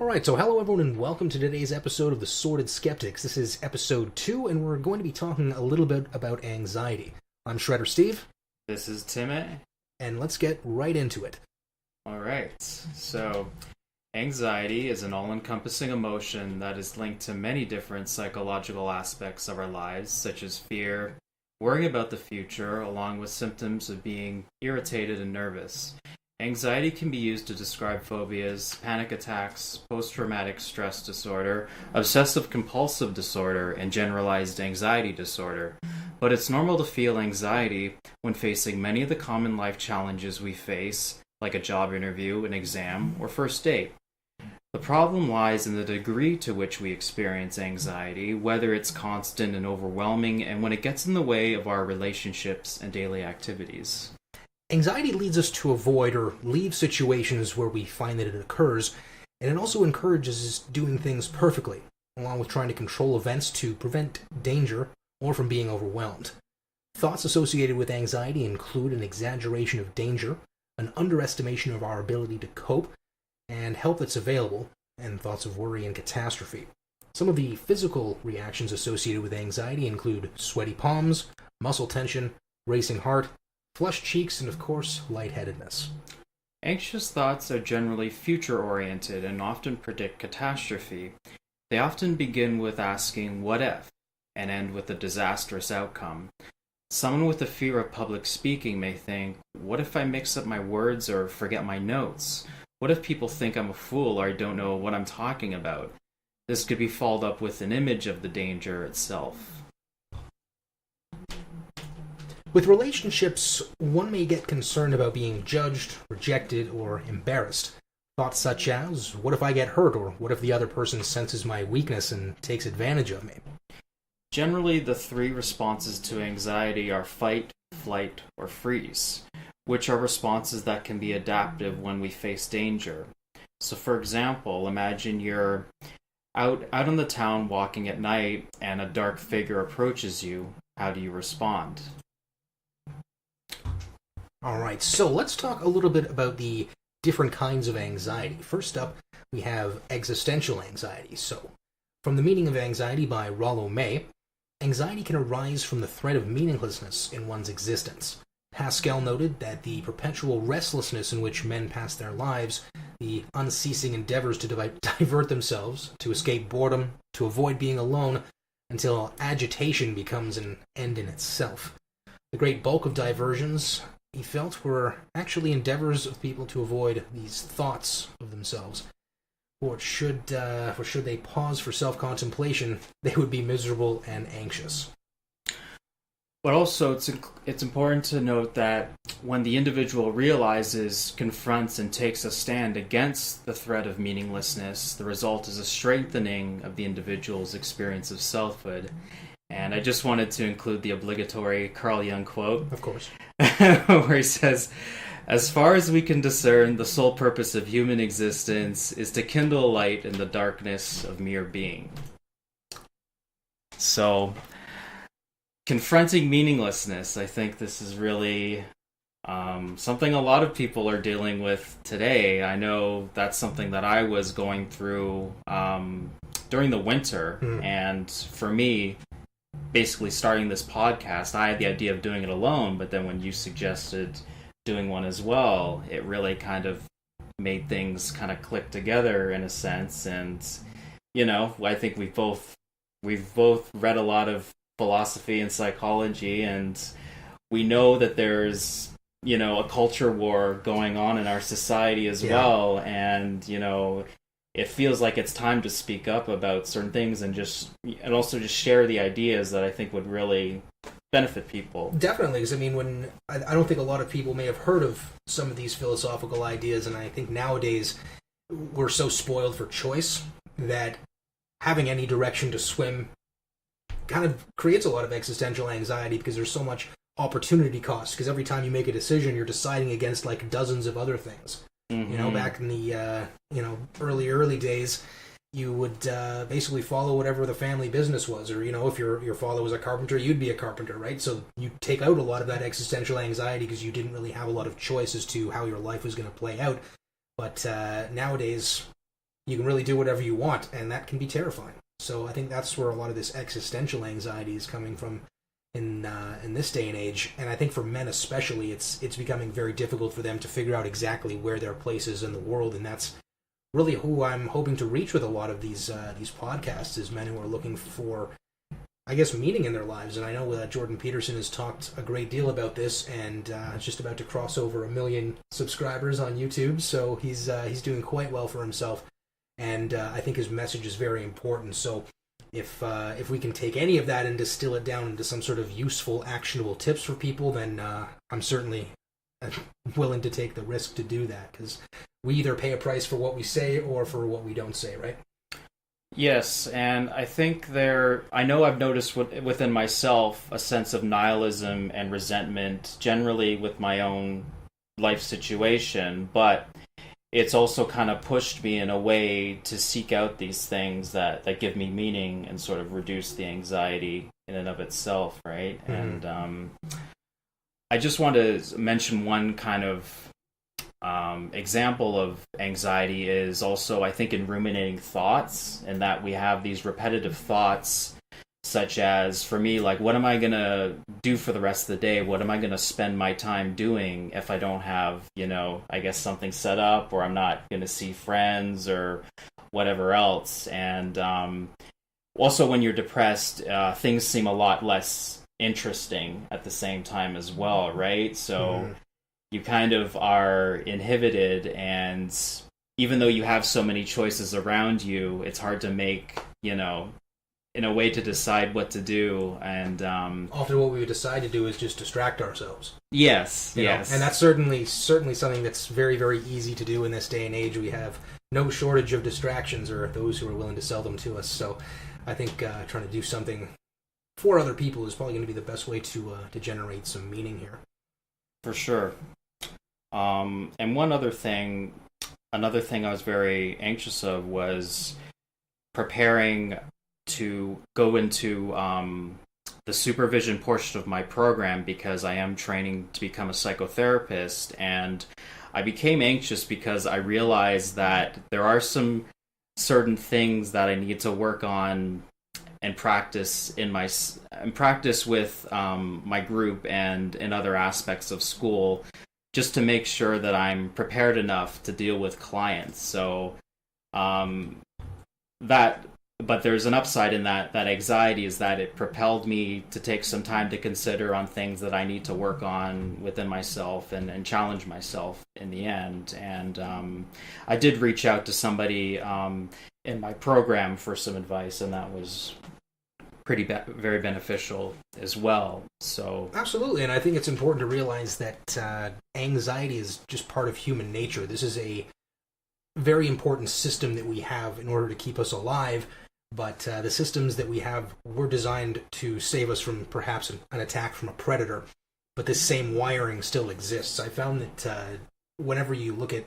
Alright, so hello everyone and welcome to today's episode of The Sordid Skeptics. This is episode 2 and we're going to be talking a little bit about anxiety. I'm Shredder Steve. This is Timmy. And let's get right into it. Alright, so anxiety is an all-encompassing emotion that is linked to many different psychological aspects of our lives, such as fear, worrying about the future, along with symptoms of being irritated and nervous. Anxiety can be used to describe phobias, panic attacks, post-traumatic stress disorder, obsessive-compulsive disorder, and generalized anxiety disorder. But it's normal to feel anxiety when facing many of the common life challenges we face, like a job interview, an exam, or first date. The problem lies in the degree to which we experience anxiety, whether it's constant and overwhelming, and when it gets in the way of our relationships and daily activities. Anxiety leads us to avoid or leave situations where we find that it occurs, and it also encourages us doing things perfectly, along with trying to control events to prevent danger or from being overwhelmed. Thoughts associated with anxiety include an exaggeration of danger, an underestimation of our ability to cope, and help that's available, and thoughts of worry and catastrophe. Some of the physical reactions associated with anxiety include sweaty palms, muscle tension, racing heart, flushed cheeks, and of course, lightheadedness. Anxious thoughts are generally future-oriented and often predict catastrophe. They often begin with asking, what if, and end with a disastrous outcome. Someone with a fear of public speaking may think, what if I mix up my words or forget my notes? What if people think I'm a fool or I don't know what I'm talking about? This could be followed up with an image of the danger itself. With relationships, one may get concerned about being judged, rejected, or embarrassed. Thoughts such as, what if I get hurt, or what if the other person senses my weakness and takes advantage of me? Generally, the three responses to anxiety are fight, flight, or freeze, which are responses that can be adaptive when we face danger. So for example, imagine you're out on the town walking at night and a dark figure approaches you. How do you respond? Alright, so let's talk a little bit about the different kinds of anxiety. First up, we have existential anxiety. So, from The Meaning of Anxiety by Rollo May, anxiety can arise from the threat of meaninglessness in one's existence. Pascal noted that the perpetual restlessness in which men pass their lives, the unceasing endeavors to divert themselves, to escape boredom, to avoid being alone, until agitation becomes an end in itself. The great bulk of diversions, he felt, were actually endeavors of people to avoid these thoughts of themselves. For should they pause for self-contemplation, they would be miserable and anxious. But also, it's important to note that when the individual realizes, confronts, and takes a stand against the threat of meaninglessness, the result is a strengthening of the individual's experience of selfhood. And I just wanted to include the obligatory Carl Jung quote. Of course. Where he says, as far as we can discern, the sole purpose of human existence is to kindle light in the darkness of mere being. So, confronting meaninglessness, I think this is really something a lot of people are dealing with today. I know that's something that I was going through during the winter, and for me, basically starting this podcast, I had the idea of doing it alone, but then when you suggested doing one as well, it really kind of made things kind of click together in a sense. And I think we've both read a lot of philosophy and psychology, and we know that there's a culture war going on in our society as well, and it feels like it's time to speak up about certain things and also just share the ideas that I think would really benefit people. Definitely, because I don't think a lot of people may have heard of some of these philosophical ideas, and I think nowadays we're so spoiled for choice that having any direction to swim kind of creates a lot of existential anxiety because there's so much opportunity cost, because every time you make a decision, you're deciding against like dozens of other things. Mm-hmm. Back in the early days, you would basically follow whatever the family business was, or if your father was a carpenter, you'd be a carpenter, right? So you take out a lot of that existential anxiety because you didn't really have a lot of choice as to how your life was going to play out. But nowadays, you can really do whatever you want, and that can be terrifying. So I think that's where a lot of this existential anxiety is coming from in this day and age. And I think for men especially, it's becoming very difficult for them to figure out exactly where their place is in the world, and that's really who I'm hoping to reach with a lot of these podcasts, is men who are looking for, I guess, meaning in their lives. And I know Jordan Peterson has talked a great deal about this, and is just about to cross over 1 million subscribers on YouTube, so he's doing quite well for himself. And I think his message is very important. So if we can take any of that and distill it down into some sort of useful, actionable tips for people, then I'm certainly willing to take the risk to do that, because we either pay a price for what we say or for what we don't say, right? Yes, and I think I know I've noticed within myself a sense of nihilism and resentment generally with my own life situation, but it's also kind of pushed me in a way to seek out these things that give me meaning and sort of reduce the anxiety in and of itself, right? Mm-hmm. And I just want to mention one kind of example of anxiety is also, I think, in ruminating thoughts, and that we have these repetitive thoughts, such as, for me, like, what am I going to do for the rest of the day? What am I going to spend my time doing if I don't have, I guess something set up, or I'm not going to see friends or whatever else? And also when you're depressed, things seem a lot less interesting at the same time as well, right? So you kind of are inhibited, and even though you have so many choices around you, it's hard to make, in a way to decide what to do. And often what we would decide to do is just distract ourselves. Yes, yes. And that's certainly something that's very, very easy to do in this day and age. We have no shortage of distractions, or those who are willing to sell them to us. So I think trying to do something for other people is probably going to be the best way to generate some meaning here. For sure. And another thing I was very anxious of was preparing to go into the supervision portion of my program, because I am training to become a psychotherapist, and I became anxious because I realized that there are some certain things that I need to work on and practice with my group and in other aspects of school, just to make sure that I'm prepared enough to deal with clients. So but there's an upside in that anxiety is that it propelled me to take some time to consider on things that I need to work on within myself and challenge myself in the end. And I did reach out to somebody in my program for some advice, and that was very beneficial as well. So absolutely, and I think it's important to realize that anxiety is just part of human nature. This is a very important system that we have in order to keep us alive, but the systems that we have were designed to save us from perhaps an attack from a predator, but this same wiring still exists. I found that whenever you look at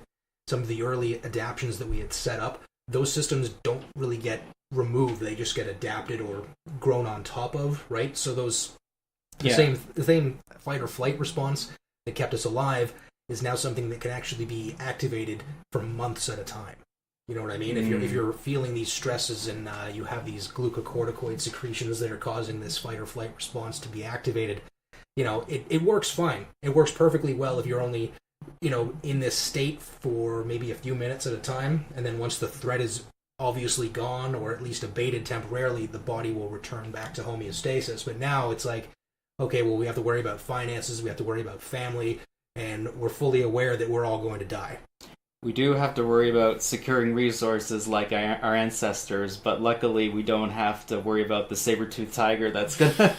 some of the early adaptions that we had set up, those systems don't really get removed, they just get adapted or grown on top of, right? So the same fight or flight response that kept us alive is now something that can actually be activated for months at a time. You know what I mean? If you're feeling these stresses and you have these glucocorticoid secretions that are causing this fight or flight response to be activated, it works fine. It works perfectly well if you're only, in this state for maybe a few minutes at a time, and then once the threat is obviously gone, or at least abated temporarily, the body will return back to homeostasis. But now it's like, okay, well, we have to worry about finances, we have to worry about family, and we're fully aware that we're all going to die. We do have to worry about securing resources like our ancestors, but luckily we don't have to worry about the saber-toothed tiger that's going to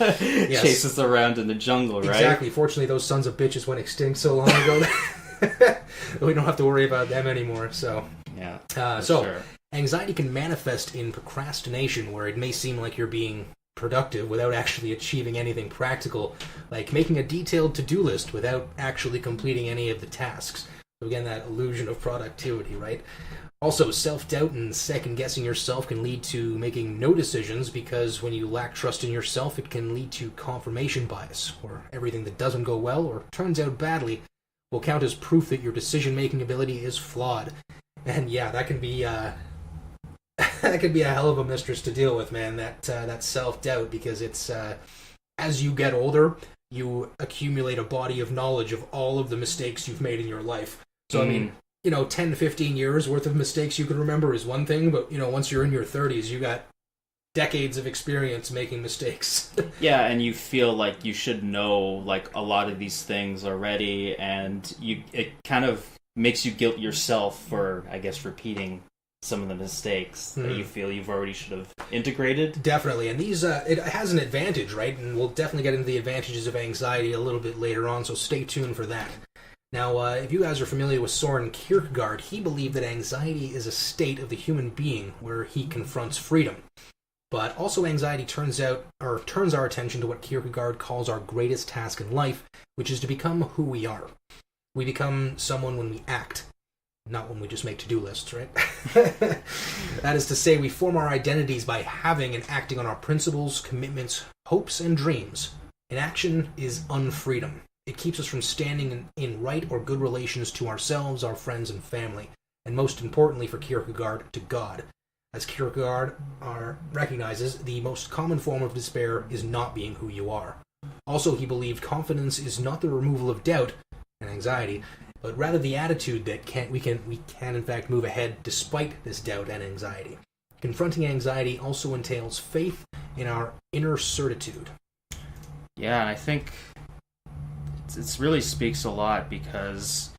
chase us around in the jungle, right? Exactly. Fortunately, those sons of bitches went extinct so long ago that we don't have to worry about them anymore. So, yeah. Sure. Anxiety can manifest in procrastination, where it may seem like you're being productive without actually achieving anything practical, like making a detailed to-do list without actually completing any of the tasks. So again, that illusion of productivity, right? Also, self-doubt and second-guessing yourself can lead to making no decisions, because when you lack trust in yourself, it can lead to confirmation bias, where everything that doesn't go well or turns out badly will count as proof that your decision-making ability is flawed. And yeah, that can be that could be a hell of a mistress to deal with, man. That self-doubt, because it's as you get older, you accumulate a body of knowledge of all of the mistakes you've made in your life. So, I mean, 10 to 15 years worth of mistakes you can remember is one thing, but, once you're in your 30s, you got decades of experience making mistakes. Yeah, and you feel like you should know, like, a lot of these things already, and it kind of makes you guilt yourself for, I guess, repeating some of the mistakes that you feel you've already should have integrated. Definitely, and these it has an advantage, right? And we'll definitely get into the advantages of anxiety a little bit later on, so stay tuned for that. Now, if you guys are familiar with Soren Kierkegaard, he believed that anxiety is a state of the human being where he confronts freedom. But also anxiety turns our attention to what Kierkegaard calls our greatest task in life, which is to become who we are. We become someone when we act, not when we just make to-do lists, right? That is to say, we form our identities by having and acting on our principles, commitments, hopes, and dreams. Inaction is unfreedom. It keeps us from standing in right or good relations to ourselves, our friends, and family, and most importantly for Kierkegaard, to God. As Kierkegaard recognizes, the most common form of despair is not being who you are. Also, he believed confidence is not the removal of doubt and anxiety, but rather the attitude that we can in fact move ahead despite this doubt and anxiety. Confronting anxiety also entails faith in our inner certitude. Yeah, I think it really speaks a lot because,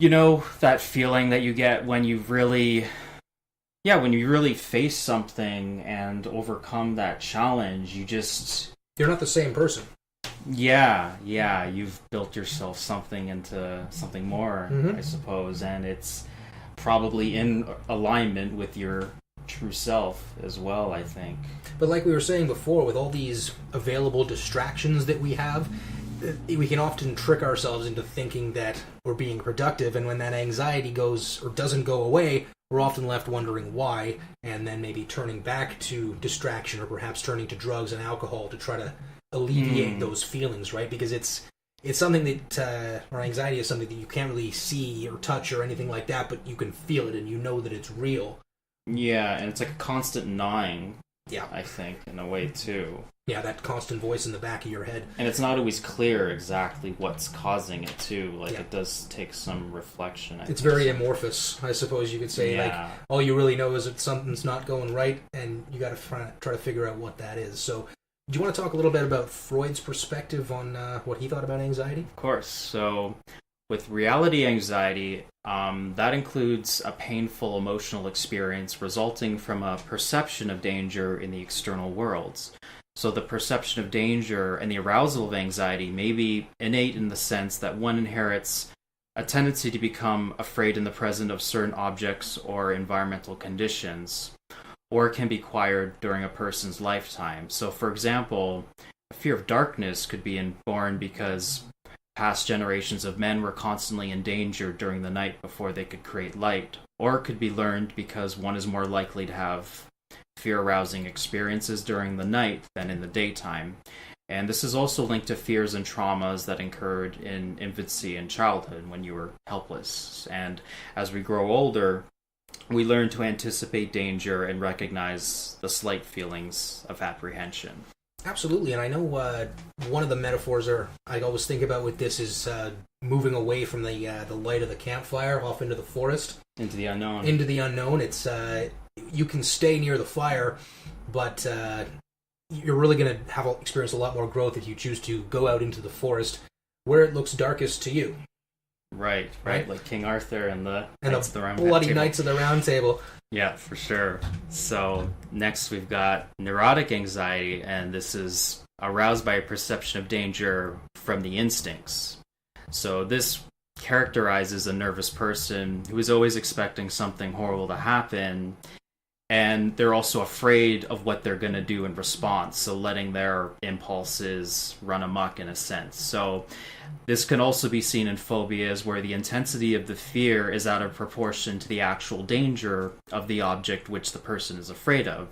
that feeling that you get when you really face something and overcome that challenge, you're not the same person. Yeah, you've built yourself something into something more, I suppose, and it's probably in alignment with your true self as well, I think. But like we were saying before, with all these available distractions that we have, we can often trick ourselves into thinking that we're being productive, and when that anxiety goes or doesn't go away, we're often left wondering why, and then maybe turning back to distraction or perhaps turning to drugs and alcohol to try to alleviate those feelings, right? Because it's something that, or anxiety is something that you can't really see or touch or anything like that, but you can feel it and you know that it's real. Yeah, and it's like a constant gnawing, yeah, I think, in a way, too. Yeah, that constant voice in the back of your head. And it's not always clear exactly what's causing it, too. Like, it does take some reflection. It's very amorphous, I suppose you could say. Yeah. Like, all you really know is that something's not going right, and you got to try to figure out what that is. So, do you want to talk a little bit about Freud's perspective on what he thought about anxiety? Of course. So, with reality anxiety, that includes a painful emotional experience resulting from a perception of danger in the external worlds. So the perception of danger and the arousal of anxiety may be innate in the sense that one inherits a tendency to become afraid in the presence of certain objects or environmental conditions, or it can be acquired during a person's lifetime. So, for example, a fear of darkness could be born because past generations of men were constantly in danger during the night before they could create light, or it could be learned because one is more likely to have fear-arousing experiences during the night than in the daytime. And this is also linked to fears and traumas that occurred in infancy and childhood when you were helpless. And as we grow older, we learn to anticipate danger and recognize the slight feelings of apprehension. Absolutely, and I know one of the metaphors I always think about with this is moving away from the light of the campfire off into the forest. Into the unknown. Into the unknown. It's you can stay near the fire, but you're really going to experience a lot more growth if you choose to go out into the forest where it looks darkest to you. Right. Like King Arthur and the bloody Knights of the Round Table. Yeah, for sure. So next we've got neurotic anxiety, and this is aroused by a perception of danger from the instincts. So this characterizes a nervous person who is always expecting something horrible to happen, and they're also afraid of what they're going to do in response, so letting their impulses run amok in a sense. So this can also be seen in phobias where the intensity of the fear is out of proportion to the actual danger of the object which the person is afraid of.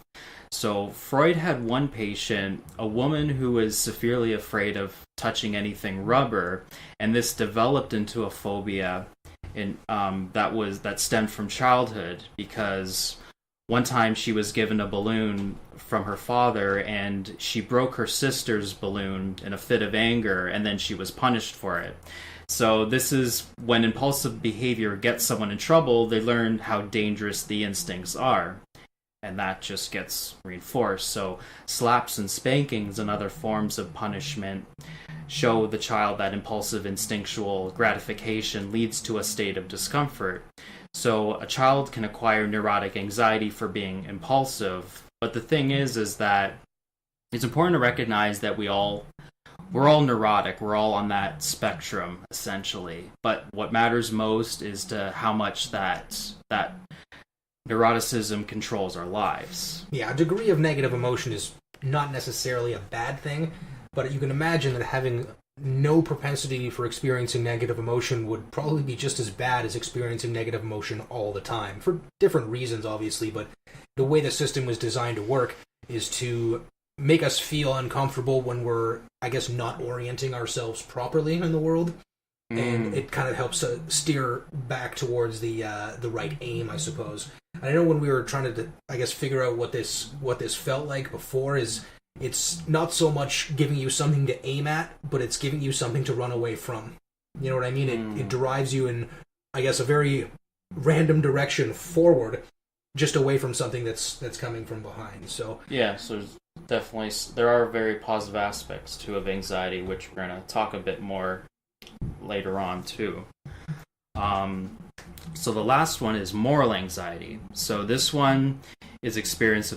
So Freud had one patient, a woman who was severely afraid of touching anything rubber, and this developed into a phobia that stemmed from childhood because one time she was given a balloon from her father, and she broke her sister's balloon in a fit of anger, and then she was punished for it. So this is when impulsive behavior gets someone in trouble, they learn how dangerous the instincts are. And that just gets reinforced. So slaps and spankings and other forms of punishment show the child that impulsive instinctual gratification leads to a state of discomfort. So a child can acquire neurotic anxiety for being impulsive. But the thing is that it's important to recognize that we're all neurotic. We're all on that spectrum, essentially. But what matters most is to how much that neuroticism controls our lives. Yeah, a degree of negative emotion is not necessarily a bad thing, but you can imagine that having no propensity for experiencing negative emotion would probably be just as bad as experiencing negative emotion all the time, for different reasons, obviously, but the way the system was designed to work is to make us feel uncomfortable when we're, I guess, not orienting ourselves properly in the world. And it kind of helps to steer back towards the right aim, I suppose. And I know when we were trying to, I guess, figure out what this felt like before, is it's not so much giving you something to aim at, but it's giving you something to run away from. You know what I mean? It drives you in, I guess, a very random direction forward, just away from something that's coming from behind. So yeah, so there are very positive aspects of anxiety, which we're going to talk a bit more later on too. So the last one is moral anxiety. So this one is experience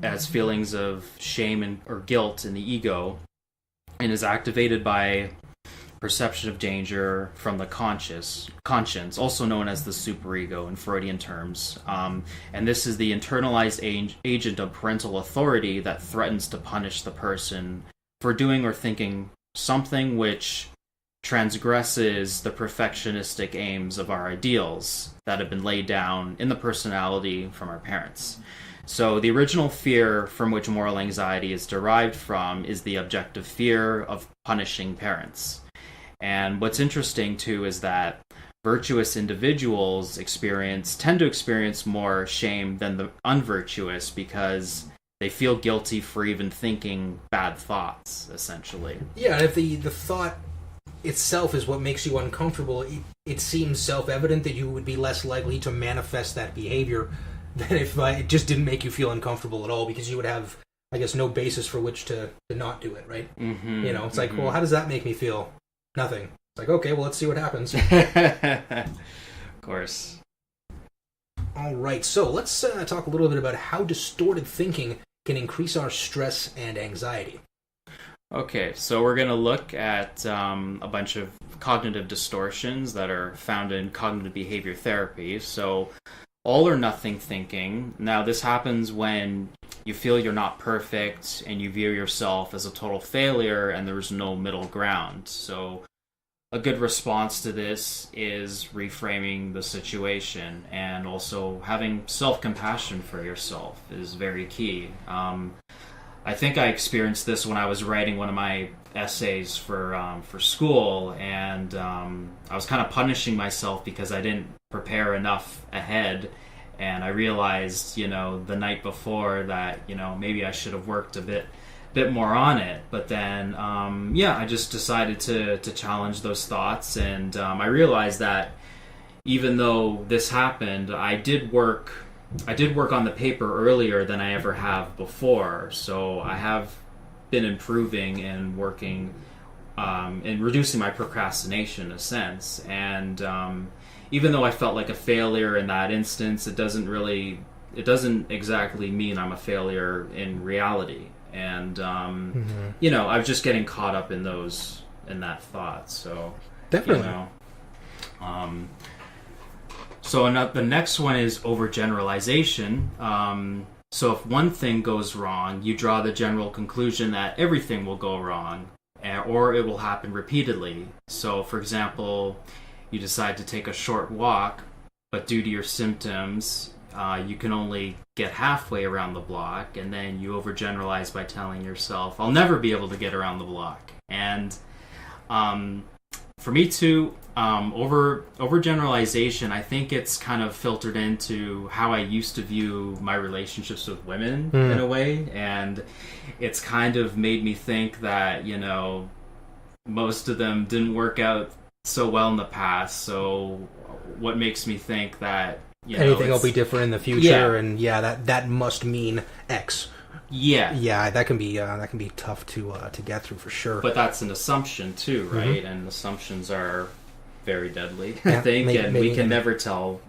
as feelings of shame or guilt in the ego, and is activated by perception of danger from the conscience, also known as the superego in Freudian terms. And this is the internalized agent of parental authority that threatens to punish the person for doing or thinking something which transgresses the perfectionistic aims of our ideals that have been laid down in the personality from our parents. So the original fear from which moral anxiety is derived from is the objective fear of punishing parents. And what's interesting too is that virtuous individuals tend to experience more shame than the unvirtuous, because they feel guilty for even thinking bad thoughts, essentially. Yeah, and if the thought itself is what makes you uncomfortable, it seems self-evident that you would be less likely to manifest that behavior than if it just didn't make you feel uncomfortable at all, because you would have, I guess, no basis for which to not do it, right? Mm-hmm, it's like, well, how does that make me feel? Nothing. It's like, okay, well, let's see what happens. Of course. All right, so let's talk a little bit about how distorted thinking can increase our stress and anxiety. Okay, so we're going to look at a bunch of cognitive distortions that are found in cognitive behavior therapy. So all or nothing thinking. Now, this happens when you feel you're not perfect and you view yourself as a total failure and there's no middle ground. So a good response to this is reframing the situation, and also having self-compassion for yourself is very key. I think I experienced this when I was writing one of my essays for school, and I was kind of punishing myself because I didn't prepare enough ahead, and I realized, the night before that, maybe I should have worked a bit more on it. But then, I just decided to challenge those thoughts, and I realized that even though this happened, I did work on the paper earlier than I ever have before. So I have been improving and working and reducing my procrastination in a sense. And even though I felt like a failure in that instance, it doesn't exactly mean I'm a failure in reality. And I was just getting caught up in that thought. So definitely. So the next one is overgeneralization. So if one thing goes wrong, you draw the general conclusion that everything will go wrong, or it will happen repeatedly. So, for example, you decide to take a short walk, but due to your symptoms, you can only get halfway around the block, and then you overgeneralize by telling yourself, I'll never be able to get around the block. And for me too, overgeneralization, I think it's kind of filtered into how I used to view my relationships with women in a way, and it's kind of made me think that, most of them didn't work out so well in the past, so what makes me think that anything will be different in the future, and that must mean X. Yeah, that can be tough to get through for sure. But that's an assumption too, right? And assumptions are very deadly, I think, and we can never tell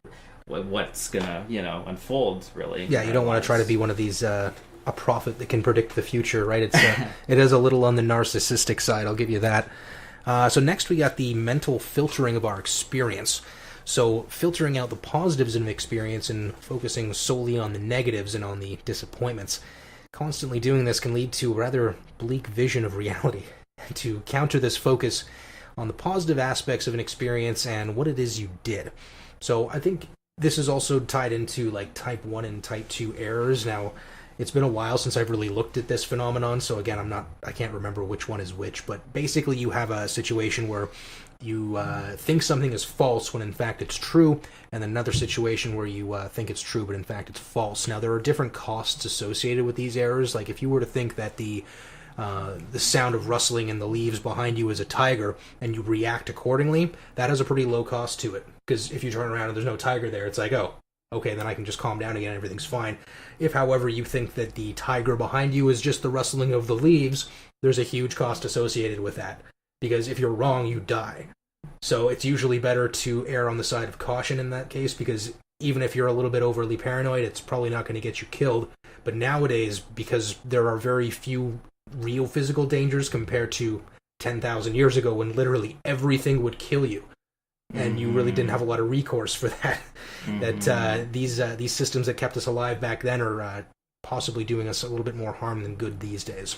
what's gonna unfold. Really, you don't want to try to be one of these a prophet that can predict the future, right? It's it is a little on the narcissistic side. I'll give you that. So next we got the mental filtering of our experience. So filtering out the positives in an experience and focusing solely on the negatives and on the disappointments. Constantly doing this can lead to a rather bleak vision of reality. To counter this, focus on the positive aspects of an experience and what it is you did. So I think this is also tied into like type 1 and type 2 errors. Now, it's been a while since I've really looked at this phenomenon, so again, I can't remember which one is which, but basically you have a situation where you think something is false when in fact it's true, and another situation where you think it's true but in fact it's false. Now, there are different costs associated with these errors. Like if you were to think that the sound of rustling in the leaves behind you is a tiger and you react accordingly, that has a pretty low cost to it, because if you turn around and there's no tiger there, it's like, oh, okay, then I can just calm down again, everything's fine. If, however, you think that the tiger behind you is just the rustling of the leaves, there's a huge cost associated with that, because if you're wrong, you die. So it's usually better to err on the side of caution in that case, because even if you're a little bit overly paranoid, it's probably not going to get you killed. But nowadays, because there are very few real physical dangers compared to 10,000 years ago when literally everything would kill you, and you really didn't have a lot of recourse for that. That these systems that kept us alive back then are possibly doing us a little bit more harm than good these days.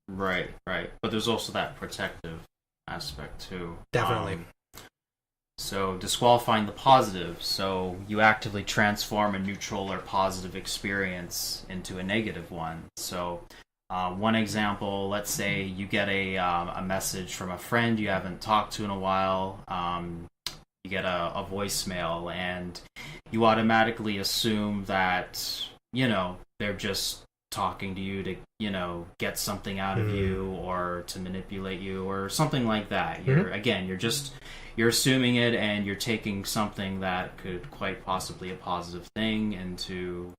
Right. But there's also that protective aspect too. Definitely. So disqualifying the positive. So you actively transform a neutral or positive experience into a negative one. So one example, let's say you get a message from a friend you haven't talked to in a while. You get a voicemail, and you automatically assume that, they're just talking to you to, get something out of you or to manipulate you or something like that. You're assuming it, and you're taking something that could quite possibly a positive thing into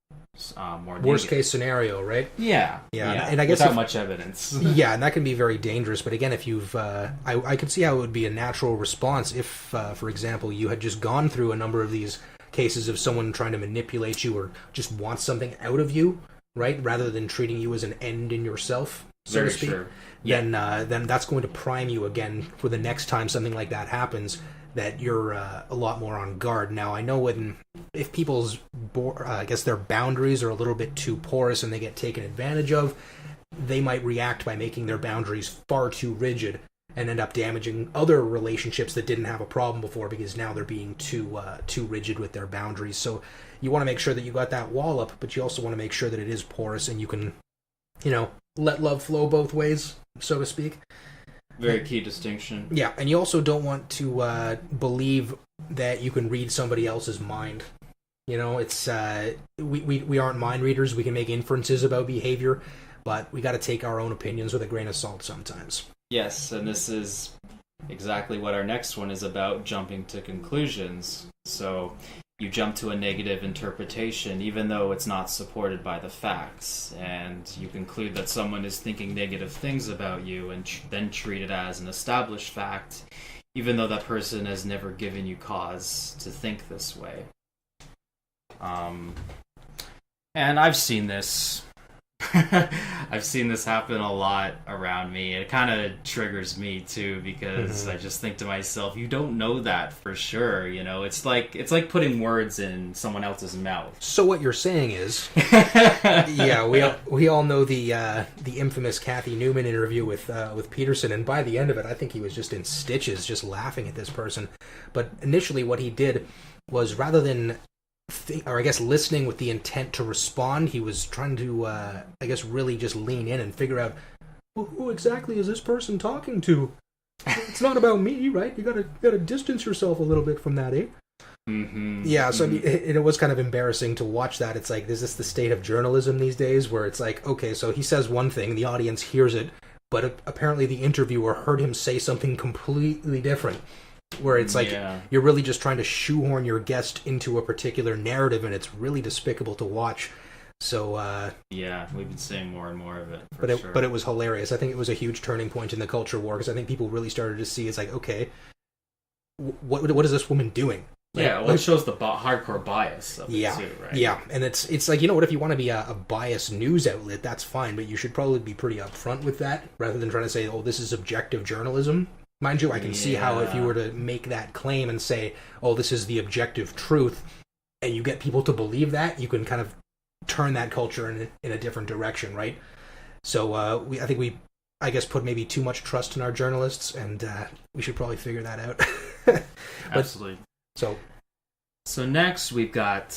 more worst negative. Case scenario, right? Yeah. And I guess without much evidence. Yeah, and that can be very dangerous. But again, if you've, I could see how it would be a natural response if, for example, you had just gone through a number of these cases of someone trying to manipulate you or just want something out of you, right? Rather than treating you as an end in yourself, so Very to speak. sure. Yeah. Then that's going to prime you again for the next time something like that happens, that you're a lot more on guard. Now, I know if people's, their boundaries are a little bit too porous and they get taken advantage of, they might react by making their boundaries far too rigid and end up damaging other relationships that didn't have a problem before, because now they're being too rigid with their boundaries. So you want to make sure that you got that wall up, but you also want to make sure that it is porous and you can, let love flow both ways, so to speak. Very key distinction. Yeah, and you also don't want to believe that you can read somebody else's mind. It's we aren't mind readers. We can make inferences about behavior, but we got to take our own opinions with a grain of salt sometimes. Yes, and this is exactly what our next one is about, jumping to conclusions. So you jump to a negative interpretation even though it's not supported by the facts, and you conclude that someone is thinking negative things about you and then treat it as an established fact even though that person has never given you cause to think this way. And I've seen this I've seen this happen a lot around me. It kind of triggers me too, because I just think to myself, you don't know that for sure. It's like putting words in someone else's mouth. So what you're saying is, we all know the infamous Kathy Newman interview with Peterson, and by the end of it, I think he was just in stitches, just laughing at this person. But initially, what he did was, rather than listening with the intent to respond, he was trying to, really just lean in and figure out, well, who exactly is this person talking to? It's not about me, right? You gotta distance yourself a little bit from that, eh? Mm-hmm. Yeah, so I mean, Mm-hmm. it was kind of embarrassing to watch that. It's like, is this the state of journalism these days, where it's like, okay, so he says one thing, the audience hears it, but apparently the interviewer heard him say something completely different. Where it's like, Yeah. you're really just trying to shoehorn your guest into a particular narrative, and it's really despicable to watch. So, Yeah, we've been seeing more and more of it, for but sure. it was hilarious. I think it was a huge turning point in the culture war, because I think people really started to see, it's like, okay, what is this woman doing? Yeah, well, it shows the hardcore bias of Yeah, it too, right? yeah, and it's like, you know what? If you want to be a biased news outlet, that's fine, but you should probably be pretty upfront with that, rather than trying to say, "Oh, this is objective journalism." Mind you, I can see how if you were to make that claim and say, "Oh, this is the objective truth," and you get people to believe that, you can kind of turn that culture in a different direction, right? So I think we, I guess, put maybe too much trust in our journalists, and we should probably figure that out. Absolutely. So next we've got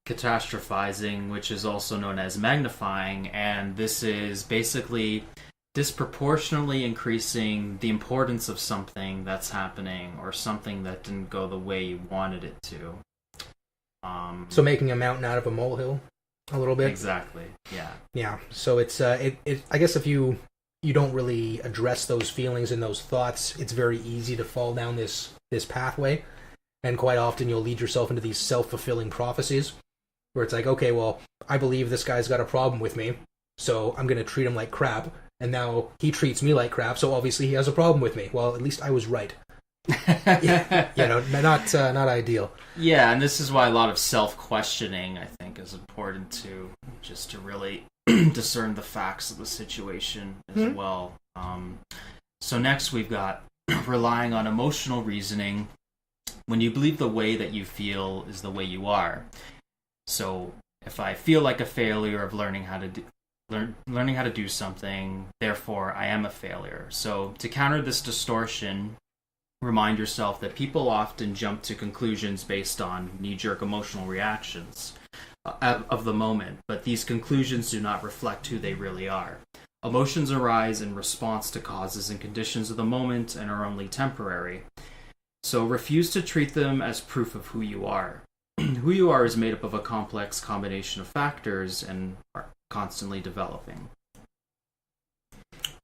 catastrophizing, which is also known as magnifying, and this is basically disproportionately increasing the importance of something that's happening or something that didn't go the way you wanted it to. So making a mountain out of a molehill, a little bit. Exactly. Yeah. Yeah. So it's I guess if you don't really address those feelings and those thoughts, it's very easy to fall down this pathway. And quite often you'll lead yourself into these self-fulfilling prophecies where it's like, okay, well, I believe this guy's got a problem with me, so I'm going to treat him like crap. And now he treats me like crap, so obviously he has a problem with me. Well, at least I was right. Yeah, not ideal. Yeah, and this is why a lot of self-questioning, I think, is important too, just to really discern the facts of the situation as well. So next we've got relying on emotional reasoning. When you believe the way that you feel is the way you are. So if I feel like a failure of learning how to do something, therefore I am a failure. So to counter this distortion, remind yourself that people often jump to conclusions based on knee-jerk emotional reactions of the moment, but these conclusions do not reflect who they really are. Emotions arise in response to causes and conditions of the moment and are only temporary. So refuse to treat them as proof of who you are. Who you are is made up of a complex combination of factors and are constantly developing.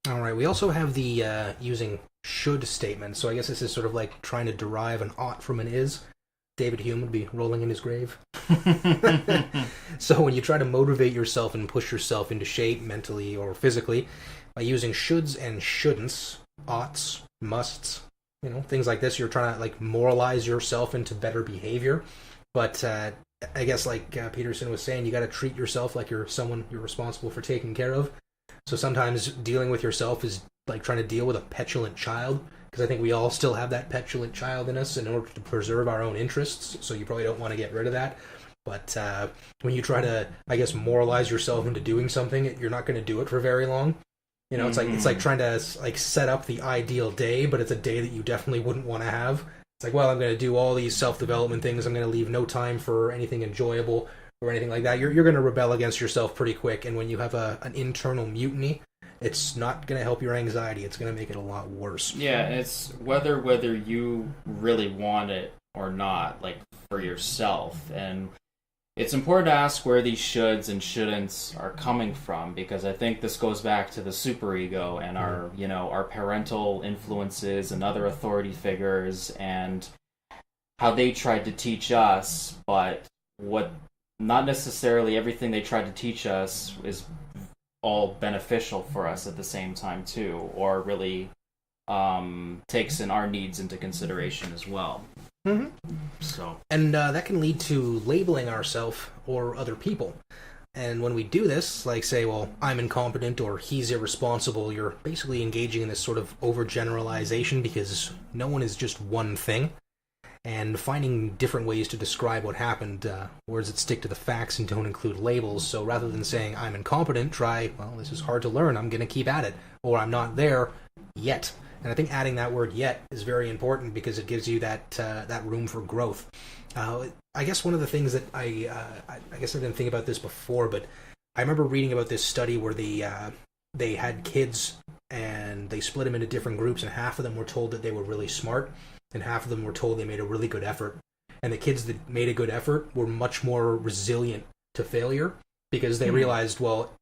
All right. We also have the using should statement. So I guess this is sort of like trying to derive an ought from an is. David Hume would be rolling in his grave. So when you try to motivate yourself and push yourself into shape mentally or physically by using shoulds and shouldn'ts, oughts, musts, things like this, you're trying to like moralize yourself into better behavior. But I guess like Peterson was saying, you got to treat yourself like you're someone you're responsible for taking care of. So sometimes dealing with yourself is like trying to deal with a petulant child, because I think we all still have that petulant child in us in order to preserve our own interests. So you probably don't want to get rid of that. But when you try to, I guess, moralize yourself into doing something, you're not going to do it for very long. It's like trying to like set up the ideal day, but it's a day that you definitely wouldn't want to have. It's like, well, I'm going to do all these self-development things. I'm going to leave no time for anything enjoyable or anything like that. You're going to rebel against yourself pretty quick, and when you have an internal mutiny, it's not going to help your anxiety. It's going to make it a lot worse. Yeah, and it's whether you really want it or not, like for yourself. And it's important to ask where these shoulds and shouldn'ts are coming from, because I think this goes back to the superego and our parental influences and other authority figures and how they tried to teach us, but not necessarily everything they tried to teach us is all beneficial for us at the same time too, or really takes in our needs into consideration as well. Mm-hmm. So, and that can lead to labeling ourselves or other people. And when we do this, like say, well, I'm incompetent or he's irresponsible, you're basically engaging in this sort of overgeneralization, because no one is just one thing. And finding different ways to describe what happened, words that stick to the facts and don't include labels. So rather than saying, I'm incompetent, try, well, this is hard to learn, I'm going to keep at it. Or I'm not there yet. And I think adding that word yet is very important, because it gives you that room for growth. I guess one of the things that I guess I didn't think about this before, but I remember reading about this study where they had kids and they split them into different groups, and half of them were told that they were really smart, and half of them were told they made a really good effort. And the kids that made a good effort were much more resilient to failure because they realized, well,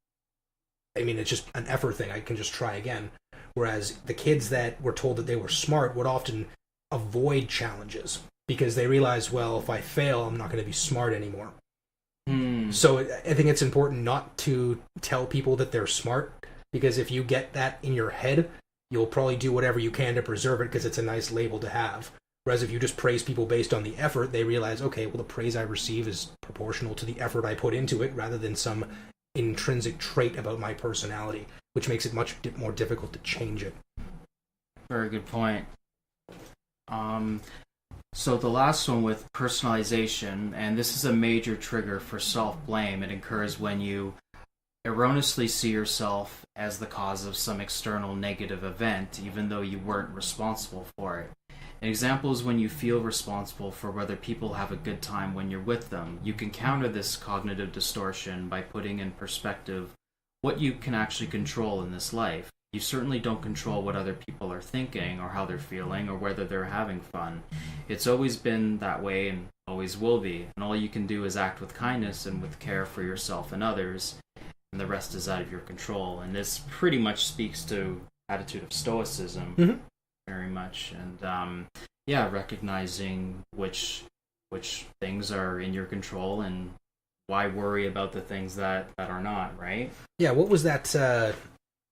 I mean, it's just an effort thing. I can just try again. Whereas the kids that were told that they were smart would often avoid challenges because they realized, well, if I fail, I'm not going to be smart anymore. So I think it's important not to tell people that they're smart, because if you get that in your head, you'll probably do whatever you can to preserve it because it's a nice label to have. Whereas if you just praise people based on the effort, they realize, okay, well, the praise I receive is proportional to the effort I put into it rather than some intrinsic trait about my personality, which makes it much more difficult to change it. Very good point. So the last one with personalization, and this is a major trigger for self-blame. It occurs when you erroneously see yourself as the cause of some external negative event, even though you weren't responsible for it. An example is when you feel responsible for whether people have a good time when you're with them. You can counter this cognitive distortion by putting in perspective what you can actually control in this life. You certainly don't control what other people are thinking or how they're feeling or whether they're having fun. It's always been that way and always will be. And all you can do is act with kindness and with care for yourself and others. And the rest is out of your control. And this pretty much speaks to attitude of stoicism, very much. And recognizing which things are in your control and why worry about the things that are not, right? Yeah, what was that...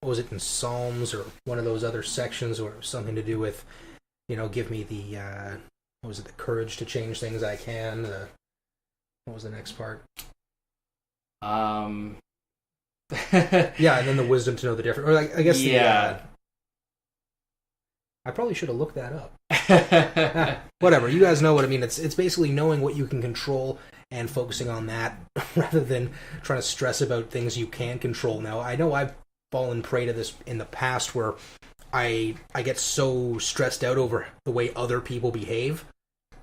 what was it in Psalms or one of those other sections where it was something to do with, give me the, what was it, the courage to change things I can? What was the next part? Yeah, and then the wisdom to know the difference. Or I guess I probably should have looked that up. Whatever, you guys know what I mean. It's basically knowing what you can control and focusing on that rather than trying to stress about things you can't control. Now, I know I've fallen prey to this in the past where I get so stressed out over the way other people behave,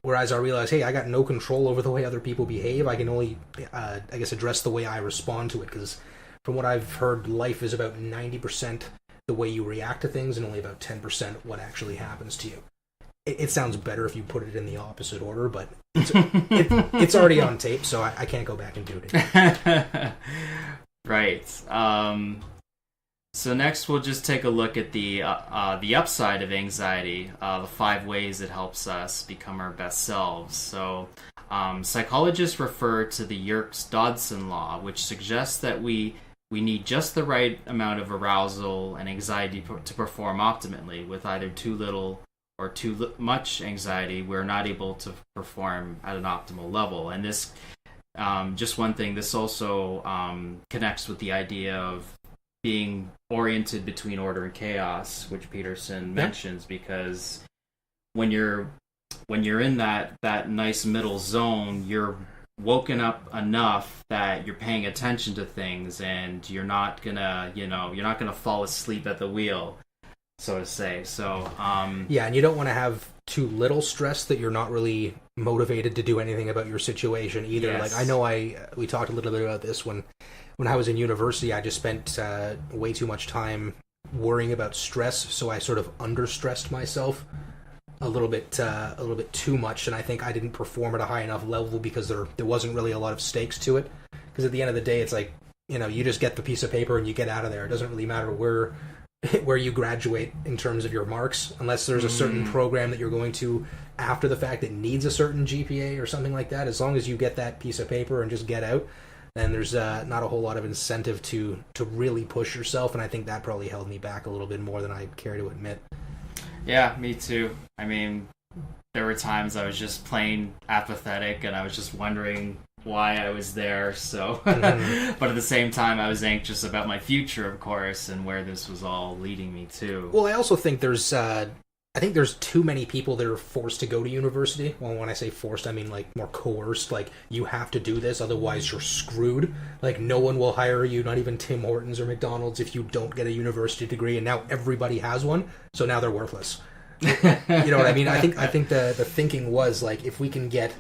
whereas I realize, hey, I got no control over the way other people behave. I can only, address the way I respond to it, because from what I've heard, life is about 90% the way you react to things and only about 10% what actually happens to you. It sounds better if you put it in the opposite order, but it's already on tape, so I can't go back and do it again. Right. So next we'll just take a look at the upside of anxiety, the 5 ways it helps us become our best selves. So psychologists refer to the Yerkes-Dodson law, which suggests that we need just the right amount of arousal and anxiety to perform optimally. With either too little or too much anxiety, we're not able to perform at an optimal level. And this, just one thing, this also connects with the idea of being oriented between order and chaos, which Peterson mentions, because when you're in that nice middle zone, you're woken up enough that you're paying attention to things, and you're not gonna fall asleep at the wheel, so to say. So and you don't want to have too little stress that you're not really motivated to do anything about your situation either. Yes. Like I know we talked a little bit about this when I was in university. I just spent way too much time worrying about stress, so I sort of understressed myself a little bit too much, and I think I didn't perform at a high enough level because there wasn't really a lot of stakes to it. Because at the end of the day, it's like, you just get the piece of paper and you get out of there. It doesn't really matter where you graduate in terms of your marks, unless there's a certain program that you're going to after the fact that needs a certain GPA or something like that. As long as you get that piece of paper and just get out, then there's not a whole lot of incentive to really push yourself, and I think that probably held me back a little bit more than I care to admit. Yeah, me too. I mean, there were times I was just plain apathetic, and I was just wondering why I was there. So, but at the same time, I was anxious about my future, of course, and where this was all leading me to. Well, I also think there's too many people that are forced to go to university. Well, when I say forced, I mean like more coerced. Like, you have to do this, otherwise you're screwed. Like, no one will hire you, not even Tim Hortons or McDonald's, if you don't get a university degree. And now everybody has one, so now they're worthless. You know what I mean? I think the thinking was like, if we can get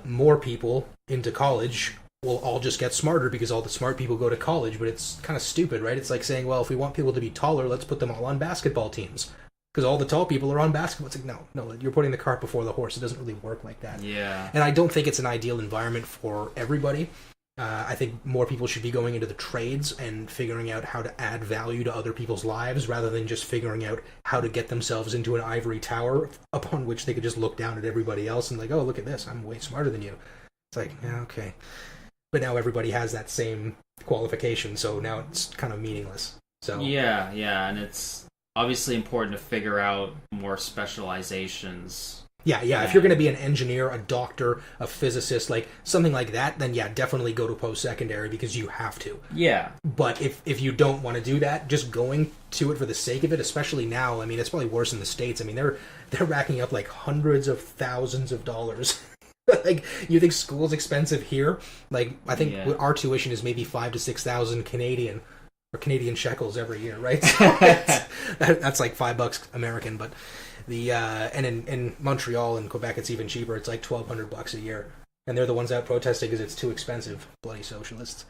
more people into college, we'll all just get smarter because all the smart people go to college, but it's kind of stupid, right? It's like saying, well, if we want people to be taller, let's put them all on basketball teams. Because all the tall people are on basketball. It's like, no, you're putting the cart before the horse. It doesn't really work like that. Yeah. And I don't think it's an ideal environment for everybody. I think more people should be going into the trades and figuring out how to add value to other people's lives rather than just figuring out how to get themselves into an ivory tower upon which they could just look down at everybody else and like, oh, look at this. I'm way smarter than you. It's like, yeah, okay. But now everybody has that same qualification, so now it's kind of meaningless. So Yeah, and it's obviously important to figure out more specializations. Yeah. If you're going to be an engineer, a doctor, a physicist, like something like that, then yeah, definitely go to post-secondary because you have to. Yeah. But if you don't want to do that, just going to it for the sake of it, especially now, I mean, it's probably worse in the States. I mean, they're racking up like hundreds of thousands of dollars. Like, you think school's expensive here? Like, I think our tuition is maybe 5,000 to 6,000 Canadian or Canadian shekels every year, right? So that's like $5 American, but and in Montreal and Quebec it's even cheaper. It's like $1,200 a year, and they're the ones out protesting because it's too expensive. Bloody socialists.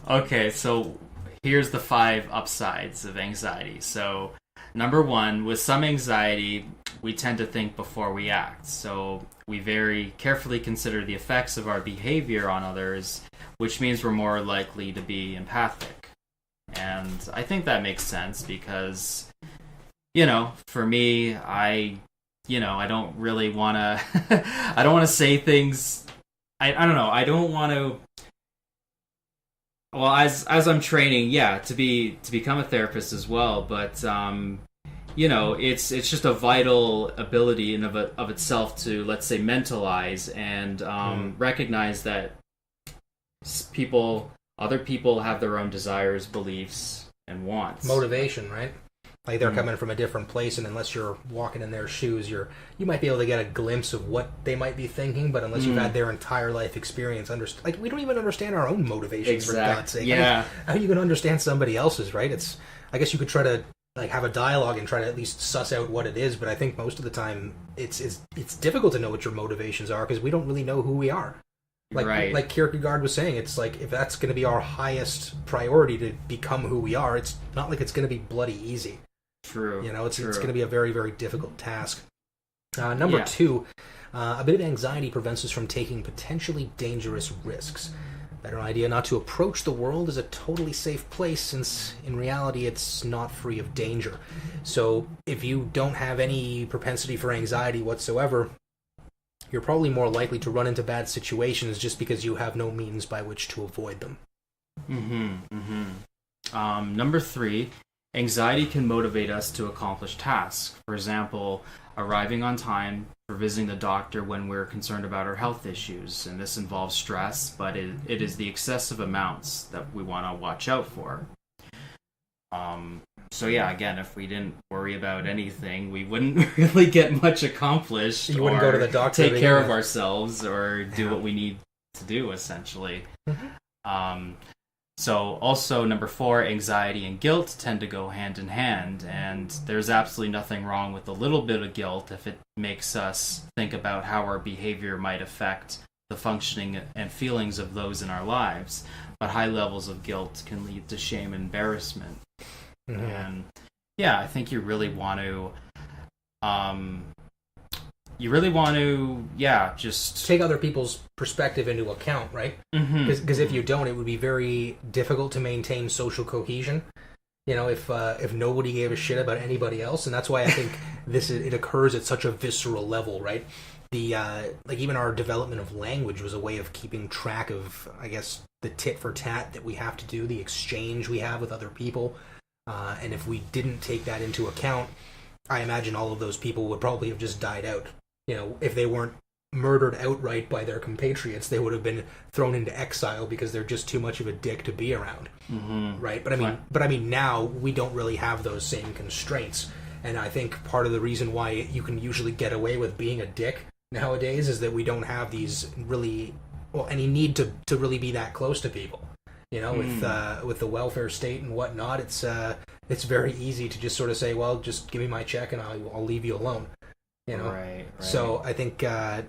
Okay, so here's the 5 upsides of anxiety. So number 1, with some anxiety, we tend to think before we act. So we very carefully consider the effects of our behavior on others, which means we're more likely to be empathic. And I think that makes sense because, for me, I don't really want to, I don't want to say things, I don't know, I don't want to, well, as I'm training, to become a therapist as well, but, it's just a vital ability in of itself to, let's say, mentalize and recognize that other people have their own desires, beliefs, and wants. Motivation, right? Like they're coming from a different place, and unless you're walking in their shoes, you might be able to get a glimpse of what they might be thinking, but unless you've had their entire life experience, like we don't even understand our own motivations, for God's sake. Yeah. How are you going to understand somebody else's, right? I guess you could try to like have a dialogue and try to at least suss out what it is, but I think most of the time it's difficult to know what your motivations are because we don't really know who we are. Like Kierkegaard was saying, it's like if that's going to be our highest priority to become who we are, it's not like it's going to be bloody easy. True. It's going to be a very, very difficult task. Number 2, a bit of anxiety prevents us from taking potentially dangerous risks. Better idea not to approach the world as a totally safe place, since in reality it's not free of danger. So if you don't have any propensity for anxiety whatsoever, you're probably more likely to run into bad situations just because you have no means by which to avoid them. Number 3, anxiety can motivate us to accomplish tasks. For example, arriving on time, for visiting the doctor when we're concerned about our health issues. And this involves stress, but it is the excessive amounts that we want to watch out for. So again, if we didn't worry about anything, we wouldn't really get much accomplished. You wouldn't go to the doctor, take care of ourselves, or do what we need to do, essentially. So also number 4, anxiety and guilt tend to go hand in hand, and there's absolutely nothing wrong with a little bit of guilt if it makes us think about how our behavior might affect the functioning and feelings of those in our lives. But high levels of guilt can lead to shame and embarrassment. And I think you really want to just take other people's perspective into account, right? Because if you don't, it would be very difficult to maintain social cohesion. If nobody gave a shit about anybody else, and that's why I think it occurs at such a visceral level, right? Like even our development of language was a way of keeping track of, I guess, the tit for tat that we have to do, the exchange we have with other people. And if we didn't take that into account, I imagine all of those people would probably have just died out. If they weren't murdered outright by their compatriots, they would have been thrown into exile because they're just too much of a dick to be around. Right? But I mean, now we don't really have those same constraints. And I think part of the reason why you can usually get away with being a dick nowadays is that we don't have these any need to really be that close to people. With the welfare state and whatnot, it's very easy to just sort of say, well, just give me my check and I'll leave you alone. you know. Right. So I think, I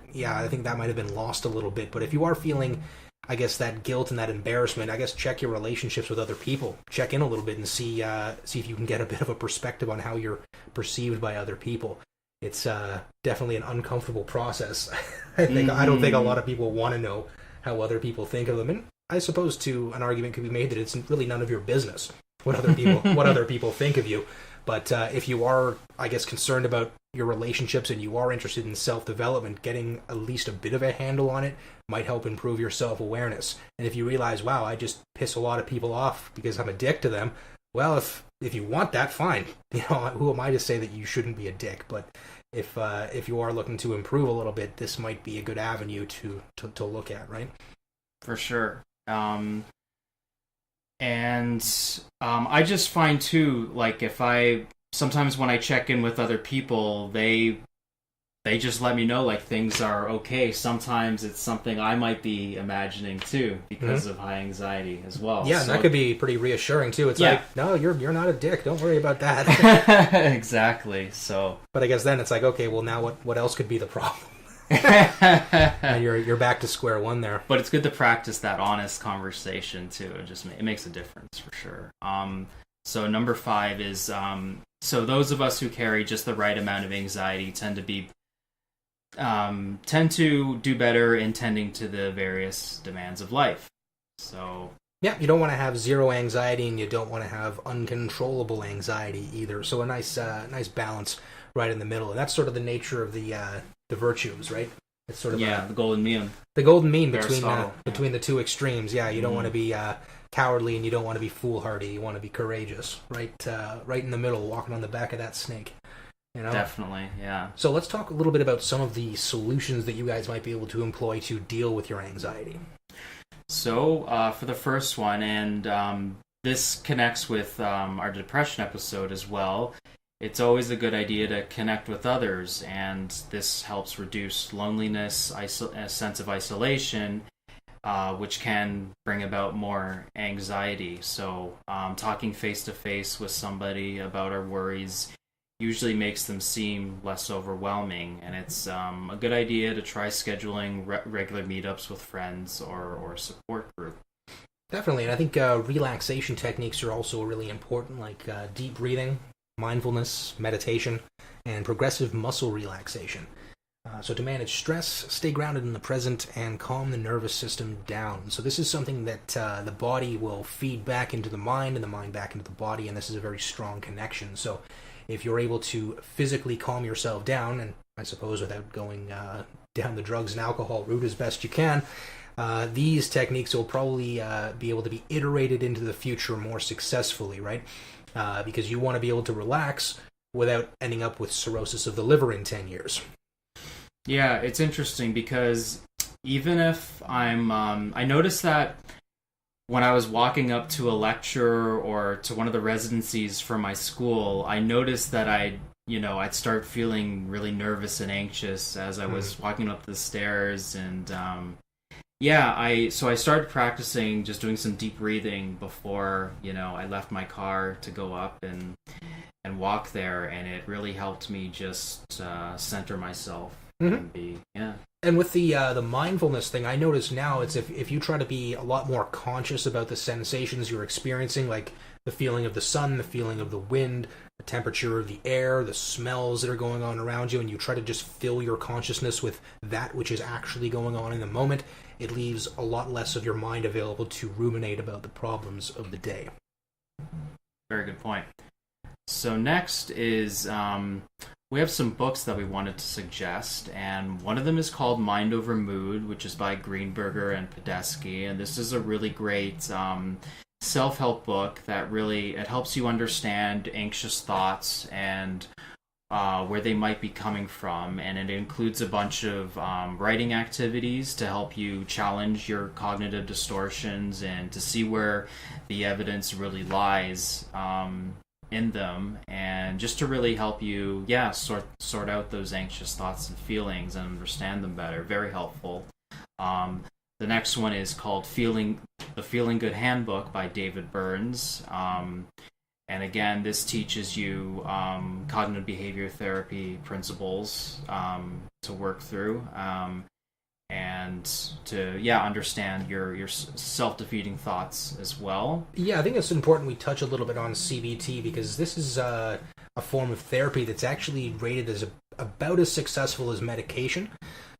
think that might have been lost a little bit. But if you are feeling, I guess, that guilt and that embarrassment, I guess check your relationships with other people. Check in a little bit and see if you can get a bit of a perspective on how you're perceived by other people. It's definitely an uncomfortable process. I don't think a lot of people want to know how other people think of them. And I suppose too, an argument could be made that it's really none of your business what other people think of you. But if you are, I guess, concerned about your relationships and you are interested in self-development, getting at least a bit of a handle on it might help improve your self-awareness. And if you realize, wow, I just piss a lot of people off because I'm a dick to them, well, if you want that, fine. You know, who am I to say that you shouldn't be a dick? But if you are looking to improve a little bit, this might be a good avenue to look at, right? For sure. I just find too, like, sometimes when I check in with other people, they just let me know, like, things are okay. Sometimes it's something I might be imagining too because of high anxiety as well. Yeah, and that could be pretty reassuring too. It's like, no, you're not a dick. Don't worry about that. Exactly. So, but I guess then it's like, okay, well, now what else could be the problem? You're back to square one there. But it's good to practice that honest conversation too. It makes a difference for sure. So number 5 is so those of us who carry just the right amount of anxiety tend to do better in tending to the various demands of life. So yeah, you don't want to have zero anxiety, and you don't want to have uncontrollable anxiety either. So a nice balance right in the middle, and that's sort of the nature of the virtues, right? It's sort of the golden mean. The golden mean between the two extremes. Yeah, you don't want to be cowardly, and you don't want to be foolhardy. You want to be courageous, right in the middle, walking on the back of that snake. You know? Definitely, yeah. So let's talk a little bit about some of the solutions that you guys might be able to employ to deal with your anxiety. So for the first one, and this connects with our depression episode as well, it's always a good idea to connect with others, and this helps reduce loneliness, a sense of isolation, which can bring about more anxiety. So talking face-to-face with somebody about our worries usually makes them seem less overwhelming, and it's a good idea to try scheduling regular meetups with friends or a support group. Definitely, and I think relaxation techniques are also really important, like deep breathing, mindfulness, meditation, and progressive muscle relaxation. So to manage stress, stay grounded in the present, and calm the nervous system down. So this is something that the body will feed back into the mind, and the mind back into the body, and this is a very strong connection. So if you're able to physically calm yourself down, and I suppose without going down the drugs and alcohol route as best you can, these techniques will probably be able to be iterated into the future more successfully, right? Because you want to be able to relax without ending up with cirrhosis of the liver in 10 years. Yeah, it's interesting because even if I noticed that when I was walking up to a lecture or to one of the residencies for my school, I noticed that I'd start feeling really nervous and anxious as I was walking up the stairs, and I started practicing just doing some deep breathing before I left my car to go up and walk there, and it really helped me just center myself and be And with the mindfulness thing, I notice now it's if you try to be a lot more conscious about the sensations you're experiencing, like the feeling of the sun, the feeling of the wind, the temperature of the air, the smells that are going on around you, and you try to just fill your consciousness with that which is actually going on in the moment, it leaves a lot less of your mind available to ruminate about the problems of the day. Very good point. So next is we have some books that we wanted to suggest, and one of them is called Mind Over Mood, which is by Greenberger and Podesky, and this is a really great self-help book that it helps you understand anxious thoughts and where they might be coming from, and it includes a bunch of writing activities to help you challenge your cognitive distortions and to see where the evidence really lies in them, and just to really help you sort out those anxious thoughts and feelings and understand them better. Very helpful. The next one is called The Feeling Good Handbook by David Burns. And again, this teaches you cognitive behavior therapy principles to work through. And to understand your self-defeating thoughts as well. Yeah, I think it's important we touch a little bit on CBT, because this is a form of therapy that's actually rated as about as successful as medication.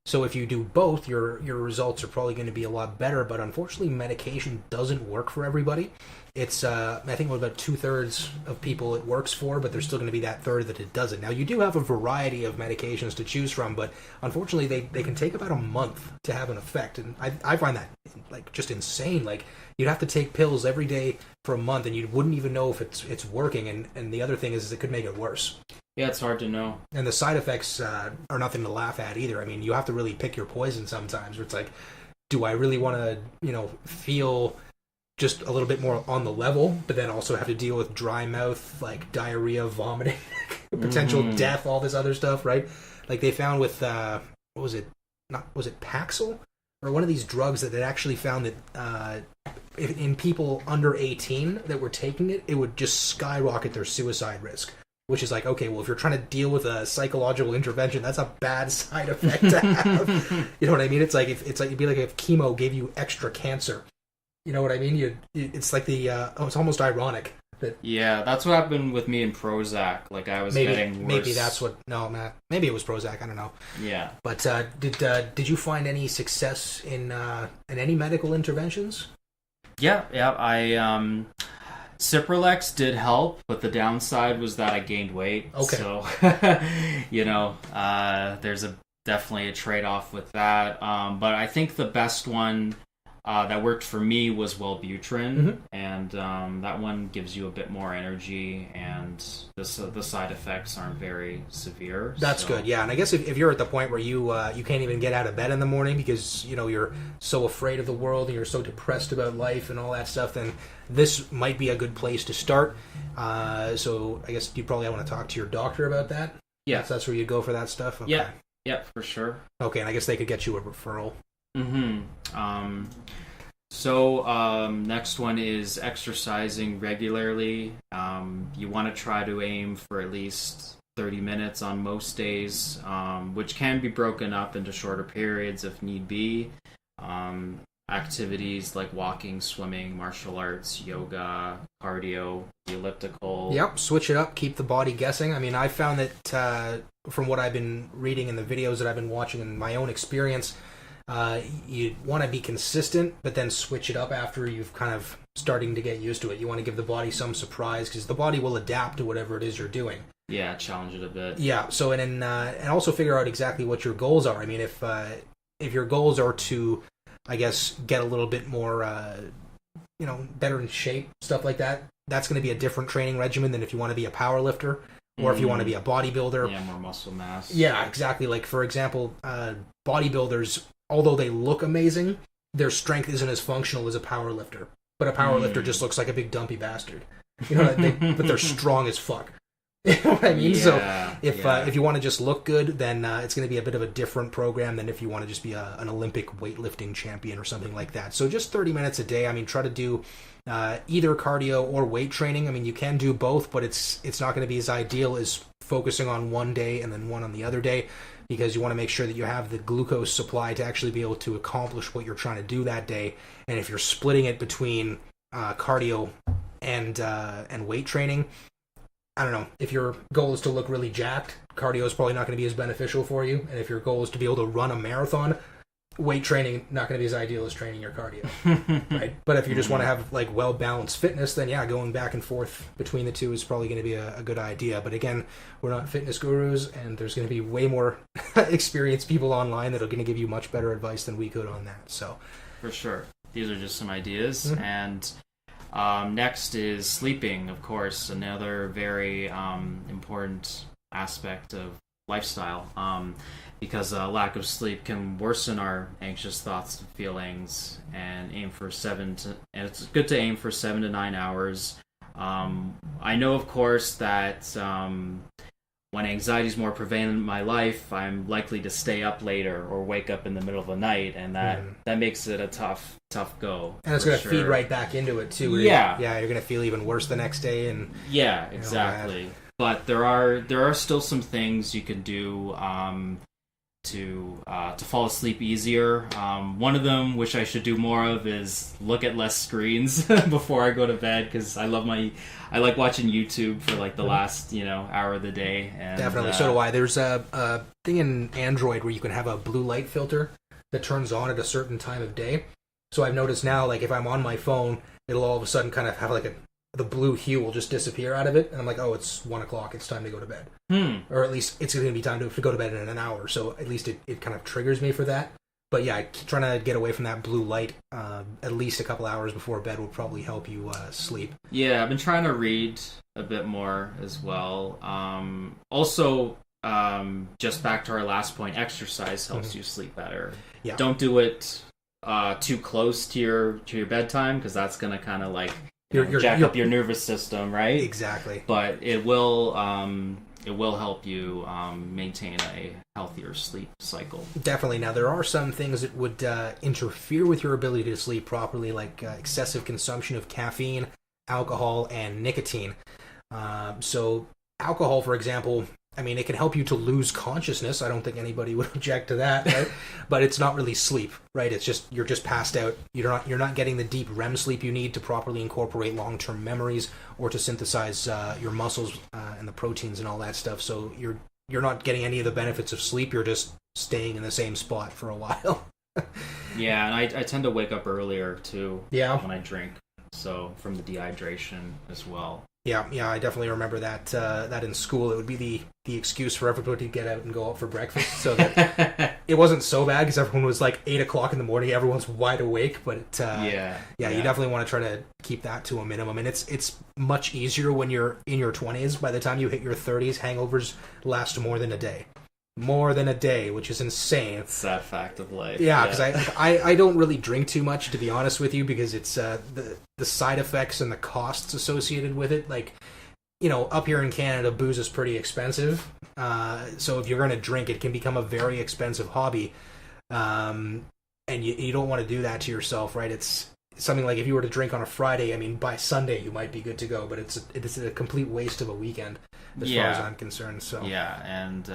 So if you do both, your results are probably going to be a lot better. But unfortunately, medication doesn't work for everybody. It's I think about 2/3 of people it works for, but there's still going to be that third that it doesn't. Now, you do have a variety of medications to choose from, but unfortunately, they can take about a month to have an effect, and I find that like just insane. Like, you'd have to take pills every day for a month, and you wouldn't even know if it's working. And the other thing is it could make it worse. Yeah, it's hard to know. And the side effects are nothing to laugh at either. I mean, you have to really pick your poison sometimes, where it's like, do I really want to, feel just a little bit more on the level, but then also have to deal with dry mouth, like diarrhea, vomiting, potential death, all this other stuff, right? Like they found with, was it Paxil? Or one of these drugs that actually found that in people under 18 that were taking it, it would just skyrocket their suicide risk. Which is like, okay, well, if you're trying to deal with a psychological intervention, that's a bad side effect to have. You know what I mean? It's like it'd be like if chemo gave you extra cancer. You know what I mean? It's like it's almost ironic. Yeah, that's what happened with me in Prozac. Like, I was getting worse. Maybe that's what. No, Matt. Maybe it was Prozac. I don't know. Yeah. But did you find any success in any medical interventions? Yeah. Cipralex did help, but the downside was that I gained weight. Okay. So, there's definitely a trade-off with that. But I think the best one that worked for me was Wellbutrin, and that one gives you a bit more energy, and the side effects aren't very severe. That's good, yeah. And I guess if you're at the point where you can't even get out of bed in the morning because you're so afraid of the world and you're so depressed about life and all that stuff, then this might be a good place to start. So I guess you probably want to talk to your doctor about that. Yeah, that's where you go for that stuff. Okay. Yeah, for sure. Okay, and I guess they could get you a referral. So next one is exercising regularly. You want to try to aim for at least 30 minutes on most days, which can be broken up into shorter periods if need be. Activities like walking, swimming, martial arts, yoga, cardio, the elliptical. Yep, switch it up, keep the body guessing. I mean, I found that from what I've been reading and the videos that I've been watching and my own experience, you want to be consistent, but then switch it up after you've kind of starting to get used to it. You want to give the body some surprise, because the body will adapt to whatever it is you're doing. Yeah, challenge it a bit. Yeah, so and also figure out exactly what your goals are. I mean, if your goals are to, I guess, get a little bit more, better in shape, stuff like that, that's going to be a different training regimen than if you want to be a power lifter or if you want to be a bodybuilder. Yeah, more muscle mass. Yeah, exactly. Like, for example, bodybuilders, although they look amazing, their strength isn't as functional as a power lifter. But a power lifter just looks like a big dumpy bastard. You know, but they're strong as fuck. You know what I mean? Yeah, so if you want to just look good, then it's going to be a bit of a different program than if you want to just be an Olympic weightlifting champion or something like that. So just 30 minutes a day. I mean, try to do either cardio or weight training. I mean, you can do both, but it's not going to be as ideal as focusing on one day and then one on the other day, because you want to make sure that you have the glucose supply to actually be able to accomplish what you're trying to do that day. And if you're splitting it between cardio and weight training, I don't know. If your goal is to look really jacked, cardio is probably not going to be as beneficial for you. And if your goal is to be able to run a marathon, weight training not going to be as ideal as training your cardio. Right? But if you just want to have like well-balanced fitness, then yeah, going back and forth between the two is probably going to be a good idea. But again, we're not fitness gurus, and there's going to be way more experienced people online that are going to give you much better advice than we could on that. So, for sure. These are just some ideas. And next is sleeping, of course, another very important aspect of lifestyle, because lack of sleep can worsen our anxious thoughts and feelings. And it's good to aim for 7 to 9 hours. I know, of course, that when anxiety is more prevalent in my life, I'm likely to stay up later or wake up in the middle of the night, and that makes it a tough go. And it's going to feed right back into it too. Yeah, you're going to feel even worse the next day, and yeah, exactly. But there are still some things you can do to fall asleep easier. One of them, which I should do more of, is look at less screens before I go to bed, because I like watching YouTube for like the last hour of the day. And, definitely, so do I. There's a thing in Android where you can have a blue light filter that turns on at a certain time of day. So I've noticed now, like if I'm on my phone, it'll all of a sudden kind of have like the blue hue will just disappear out of it, and I'm like, oh, it's 1 o'clock, it's time to go to bed. Or at least it's going to be time to go to bed in an hour, so at least it kind of triggers me for that. But yeah, trying to get away from that blue light at least a couple hours before bed will probably help you sleep. Yeah, I've been trying to read a bit more as well. Also, just back to our last point, exercise helps you sleep better. Yeah. Don't do it too close to your bedtime, because that's going to kind of like jack up your nervous system, right? Exactly. But it will help you maintain a healthier sleep cycle. Definitely. Now, there are some things that would interfere with your ability to sleep properly, like excessive consumption of caffeine, alcohol, and nicotine. So alcohol, for example, I mean, it can help you to lose consciousness. I don't think anybody would object to that, right? But it's not really sleep, right? It's just you're just passed out. You're not getting the deep REM sleep you need to properly incorporate long-term memories or to synthesize your muscles and the proteins and all that stuff. So you're not getting any of the benefits of sleep. You're just staying in the same spot for a while. Yeah, and I tend to wake up earlier too. Yeah. When I drink, so from the dehydration as well. Yeah, I definitely remember that. That in school, it would be the excuse for everybody to get out and go out for breakfast. So that it wasn't so bad because everyone was like 8 o'clock in the morning. Everyone's wide awake, but you definitely want to try to keep that to a minimum. And it's much easier when you're in your 20s. By the time you hit your 30s, hangovers last more than a day. More than a day, which is insane. It's a sad fact of life. Yeah, because I don't really drink too much, to be honest with you, because it's the side effects and the costs associated with it. Like, up here in Canada, booze is pretty expensive. So if you're going to drink, it can become a very expensive hobby. And you don't want to do that to yourself, right? It's something like if you were to drink on a Friday, I mean, by Sunday you might be good to go, but it's a complete waste of a weekend as far as I'm concerned. So yeah, and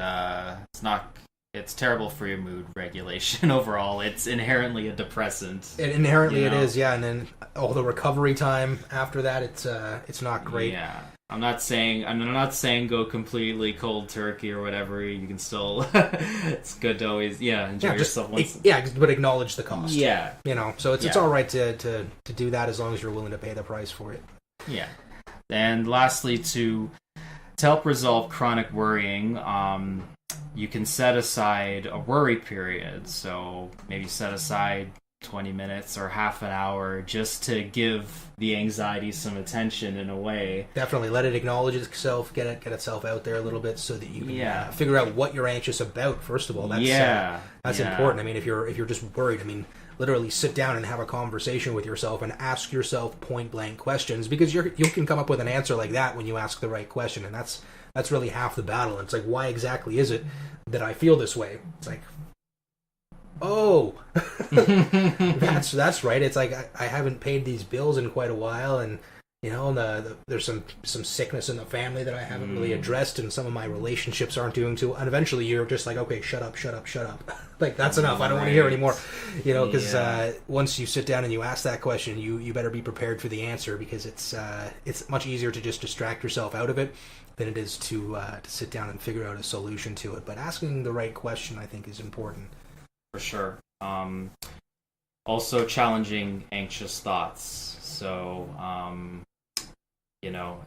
it's terrible for your mood regulation overall. It's inherently a depressant. It is, yeah. And then all the recovery time after that, it's not great. Yeah. I'm not saying go completely cold turkey or whatever. You can still it's good to always enjoy yourself once. But acknowledge the cost. Yeah. So it's all right to do that as long as you're willing to pay the price for it. Yeah. And lastly, to help resolve chronic worrying, you can set aside a worry period. So maybe set aside 20 minutes or half an hour just to give the anxiety some attention in a way. Definitely let it acknowledge itself, get itself out there a little bit so that you can figure out what you're anxious about. First of all, that's important. I mean, if you're just worried, I mean, literally sit down and have a conversation with yourself and ask yourself point blank questions, because you can come up with an answer like that when you ask the right question, and that's really half the battle. It's like, why exactly is it that I feel this way? It's like, oh, that's right. It's like I haven't paid these bills in quite a while, and there's some sickness in the family that I haven't really addressed, and some of my relationships aren't doing too. And eventually, you're just like, okay, shut up. Like, that's enough. I don't want to hear anymore. Because once you sit down and you ask that question, you better be prepared for the answer, because it's much easier to just distract yourself out of it than it is to sit down and figure out a solution to it. But asking the right question, I think, is important. For sure. Also challenging anxious thoughts. So,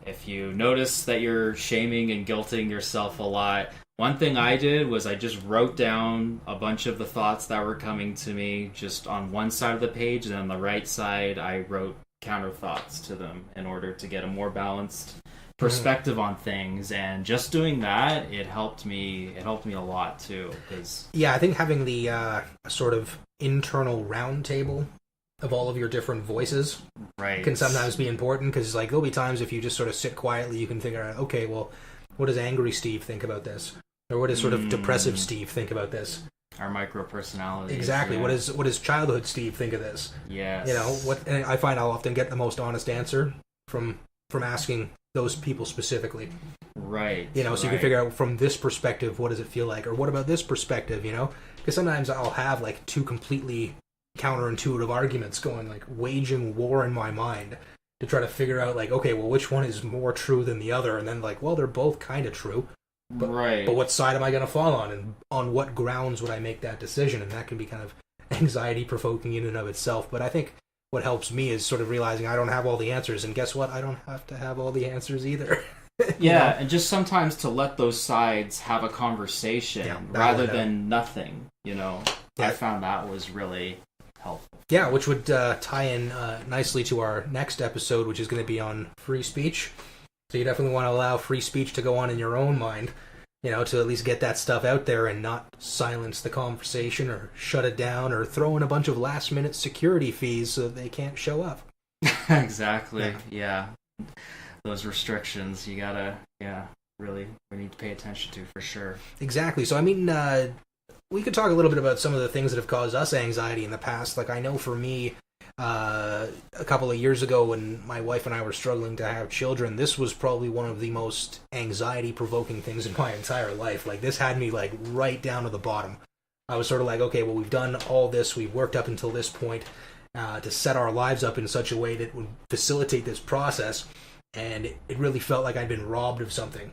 if you notice that you're shaming and guilting yourself a lot, one thing I did was I just wrote down a bunch of the thoughts that were coming to me just on one side of the page, and on the right side I wrote counter thoughts to them in order to get a more balanced perspective on things. And just doing that, it helped me a lot too, because I think having the sort of internal round table of all of your different voices can sometimes be important, because like there'll be times if you just sort of sit quietly, you can figure out, okay, well, What does angry Steve think about this? Or what does sort of depressive Steve think about this? Our micro personalities. Exactly. Yeah. What does childhood Steve think of this? Yes. You know, what, and I find I'll often get the most honest answer from asking those people specifically. Right. You know, so you can figure out from this perspective, what does it feel like? Or what about this perspective, you know? Because sometimes I'll have like two completely counterintuitive arguments going, like waging war in my mind to try to figure out like, okay, well, which one is more true than the other? And then like, well, they're both kind of true. But, right. But what side am I going to fall on? And on what grounds would I make that decision? And that can be kind of anxiety-provoking in and of itself. But I think what helps me is sort of realizing I don't have all the answers. And guess what? I don't have to have all the answers either. Yeah, and just sometimes to let those sides have a conversation rather than nothing, you know. Yeah. I found that was really helpful. Yeah, which would tie in nicely to our next episode, which is going to be on free speech. So you definitely want to allow free speech to go on in your own mind, you know, to at least get that stuff out there and not silence the conversation or shut it down or throw in a bunch of last-minute security fees so that they can't show up. Exactly, yeah. Those restrictions, you gotta, really, we need to pay attention to for sure. Exactly. So, I mean, we could talk a little bit about some of the things that have caused us anxiety in the past. Like, I know for me, a couple of years ago when my wife and I were struggling to have children, this was probably one of the most anxiety-provoking things in my entire life. Like, this had me, like, right down to the bottom. I was sort of like, okay, well, we've done all this, we've worked up until this point to set our lives up in such a way that would facilitate this process, and it really felt like I'd been robbed of something.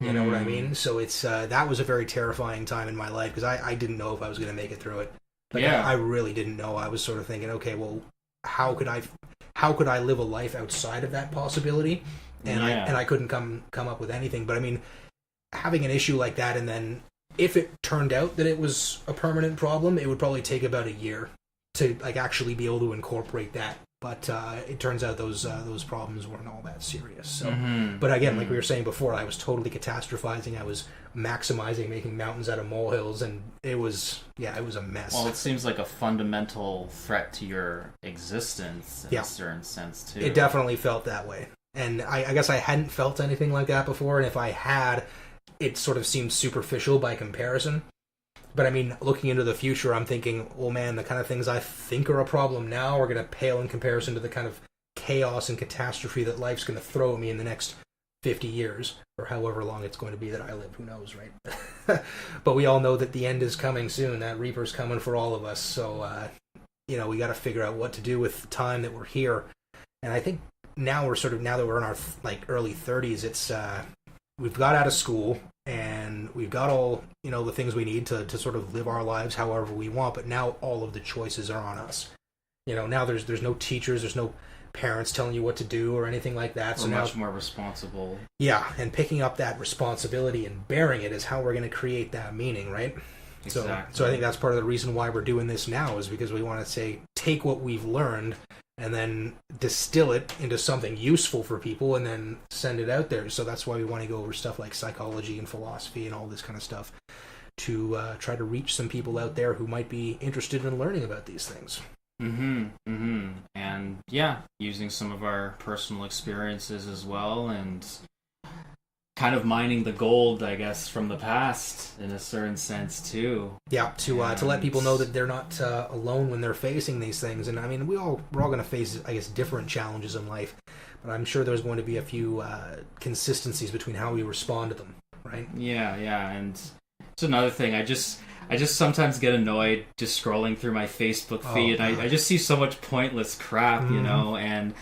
You know what I mean? So it's that was a very terrifying time in my life, because I didn't know if I was going to make it through it. Like, I really didn't know. I was sort of thinking, okay, well, how could I live a life outside of that possibility? And I couldn't come up with anything. But I mean, having an issue like that, and then if it turned out that it was a permanent problem, it would probably take about a year to like actually be able to incorporate that. But it turns out those problems weren't all that serious. So, but again, like we were saying before, I was totally catastrophizing. I was maximizing, making mountains out of molehills, and it was a mess. Well, it seems like a fundamental threat to your existence in a certain sense too. It definitely felt that way, and I guess I hadn't felt anything like that before. And if I had, it sort of seemed superficial by comparison. But I mean, looking into the future, I'm thinking, well, man, the kind of things I think are a problem now are going to pale in comparison to the kind of chaos and catastrophe that life's going to throw at me in the next 50 years, or however long it's going to be that I live. Who knows, right? But we all know that the end is coming soon. That Reaper's coming for all of us. So, we got to figure out what to do with the time that we're here. And I think now that we're in our early 30s, it's we've got out of school. And we've got all, the things we need to sort of live our lives however we want. But now all of the choices are on us. Now there's no teachers, there's no parents telling you what to do or anything like that. We're much more responsible. Yeah, and picking up that responsibility and bearing it is how we're going to create that meaning, right? Exactly. So I think that's part of the reason why we're doing this now, is because we want to take what we've learned and then distill it into something useful for people and then send it out there. So that's why we want to go over stuff like psychology and philosophy and all this kind of stuff to try to reach some people out there who might be interested in learning about these things. And using some of our personal experiences as well, and kind of mining the gold, I guess, from the past in a certain sense too. Yeah, to let people know that they're not alone when they're facing these things. And I mean, we're all going to face, I guess, different challenges in life, but I'm sure there's going to be a few consistencies between how we respond to them, right? Yeah, and it's another thing. I just sometimes get annoyed just scrolling through my Facebook feed, and I just see so much pointless crap, and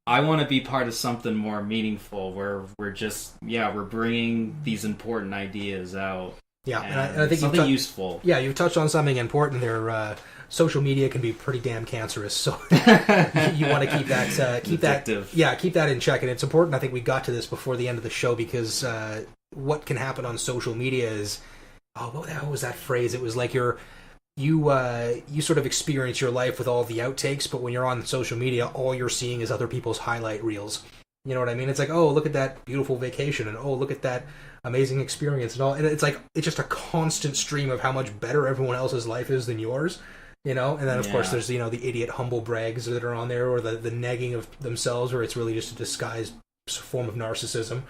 I want to be part of something more meaningful where we're just, we're bringing these important ideas out. Yeah, and I think something useful. Yeah, you've touched on something important there. Social media can be pretty damn cancerous, so you want to keep that in check. And it's important. I think we got to this before the end of the show, because what can happen on social media is, what the hell was that phrase? It was like you sort of experience your life with all the outtakes, but when you're on social media, all you're seeing is other people's highlight reels. You know what I mean? It's like, oh, look at that beautiful vacation, and oh, look at that amazing experience, and all. And it's like, it's just a constant stream of how much better everyone else's life is than yours. And then of course there's the idiot humble brags that are on there, or the negging of themselves, where it's really just a disguised form of narcissism.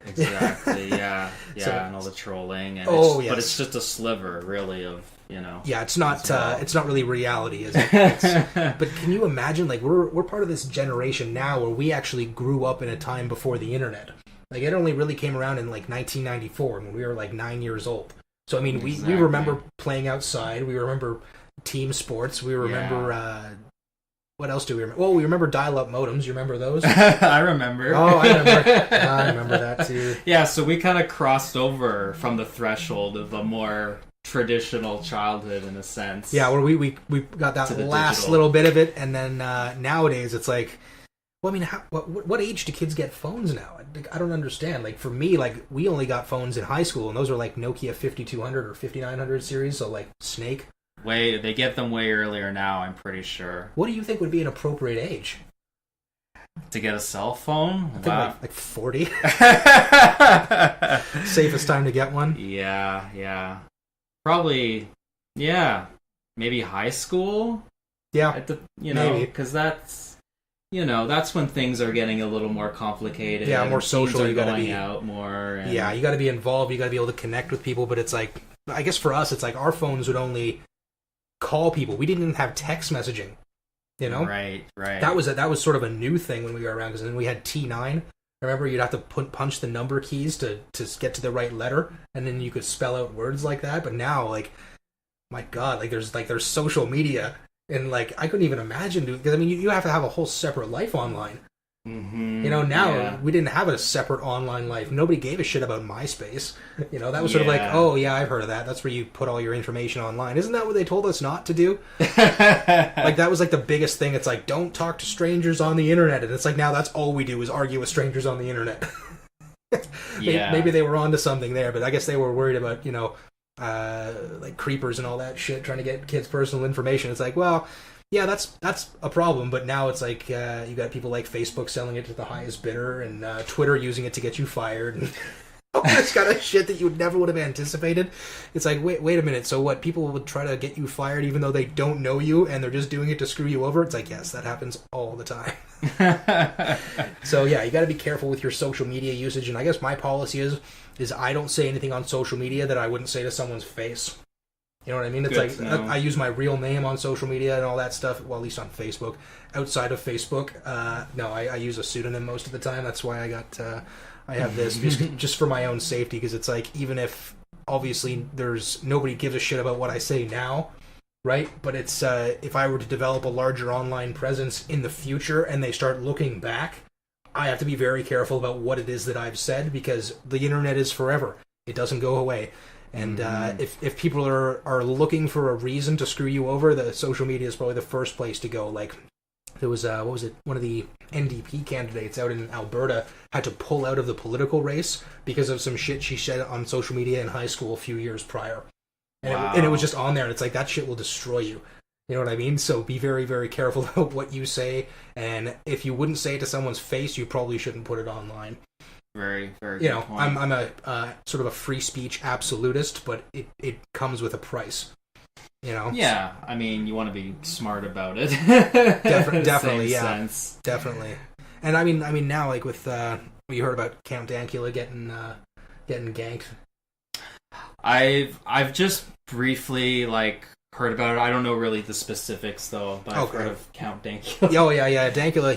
Exactly. Yeah. Yeah. So, and all the trolling, and yes. but it's just a sliver, really, of Yeah, it's not. well. It's not really reality, is it? But can you imagine? Like, we're part of this generation now where we actually grew up in a time before the internet. Like, it only really came around in like 1994 when we were like 9 years old. So I mean, we remember playing outside. We remember team sports. We remember. What else do we remember? Well, we remember dial-up modems. You remember those? I remember. Oh, I remember. I remember that too. Yeah, so we kind of crossed over from the threshold of a more traditional childhood, in a sense. Yeah, where we got that last digital. little bit of it, and then nowadays it's like, well, I mean, what age do kids get phones now? I don't understand. Like, for me, like, we only got phones in high school, and those were like Nokia 5200 or 5900 series, so like Snake. They get them way earlier now, I'm pretty sure. What do you think would be an appropriate age? To get a cell phone? I think like 40. Safest time to get one. Yeah. Probably, yeah. Maybe high school? Yeah, maybe. Because that's when things are getting a little more complicated. Yeah, more social. You gotta be out more. And... Yeah, you got to be involved. You got to be able to connect with people. But it's like, I guess for us, it's like our phones would only call people. We didn't even have text messaging. You know, right. That was sort of a new thing when we were around, because then we had T9. Remember, you'd have to punch the number keys to get to the right letter, and then you could spell out words like that. But now, like, my God, like there's social media, and like I couldn't even imagine doing, because I mean you have to have a whole separate life online. Mm-hmm. You know, now we didn't have a separate online life. Nobody gave a shit about MySpace. You know, that was sort of like, oh yeah, I've heard of that. That's where you put all your information online. Isn't that what they told us not to do? Like, that was like the biggest thing. It's like, don't talk to strangers on the internet. And it's like, now that's all we do is argue with strangers on the internet. Maybe they were onto something there, but I guess they were worried about, like creepers and all that shit, trying to get kids' personal information. It's like, well, yeah, that's a problem, but now it's like you got people like Facebook selling it to the highest bidder, and Twitter using it to get you fired, and all this kind of shit that you never would have anticipated. It's like, wait a minute, so what, people would try to get you fired even though they don't know you, and they're just doing it to screw you over? It's like, yes, that happens all the time. So yeah, you got to be careful with your social media usage, and I guess my policy is I don't say anything on social media that I wouldn't say to someone's face. You know what I mean? It's like, I use my real name on social media and all that stuff. Well, at least on Facebook. Outside of Facebook, no, I use a pseudonym most of the time. That's why I have this, just for my own safety, because it's like, even if, obviously, nobody gives a shit about what I say now, right? But it's, if I were to develop a larger online presence in the future and they start looking back, I have to be very careful about what it is that I've said, because the internet is forever. It doesn't go away. And if people are looking for a reason to screw you over, the social media is probably the first place to go. Like, there was, what was it, one of the NDP candidates out in Alberta had to pull out of the political race because of some shit she said on social media in high school a few years prior. And it was just on there, and it's like, that shit will destroy you. You know what I mean? So be very, very careful about what you say, and if you wouldn't say it to someone's face, you probably shouldn't put it online. Very, very good point. I'm a sort of a free speech absolutist, but it comes with a price. You know? Yeah, I mean, you want to be smart about it. Definitely, yeah. Sense. Definitely. And I mean now, like, with you heard about Count Dankula getting ganked? I've just briefly, like, heard about it. I don't know really the specifics, though, but I've heard of Count Dankula. Oh, yeah. Dankula,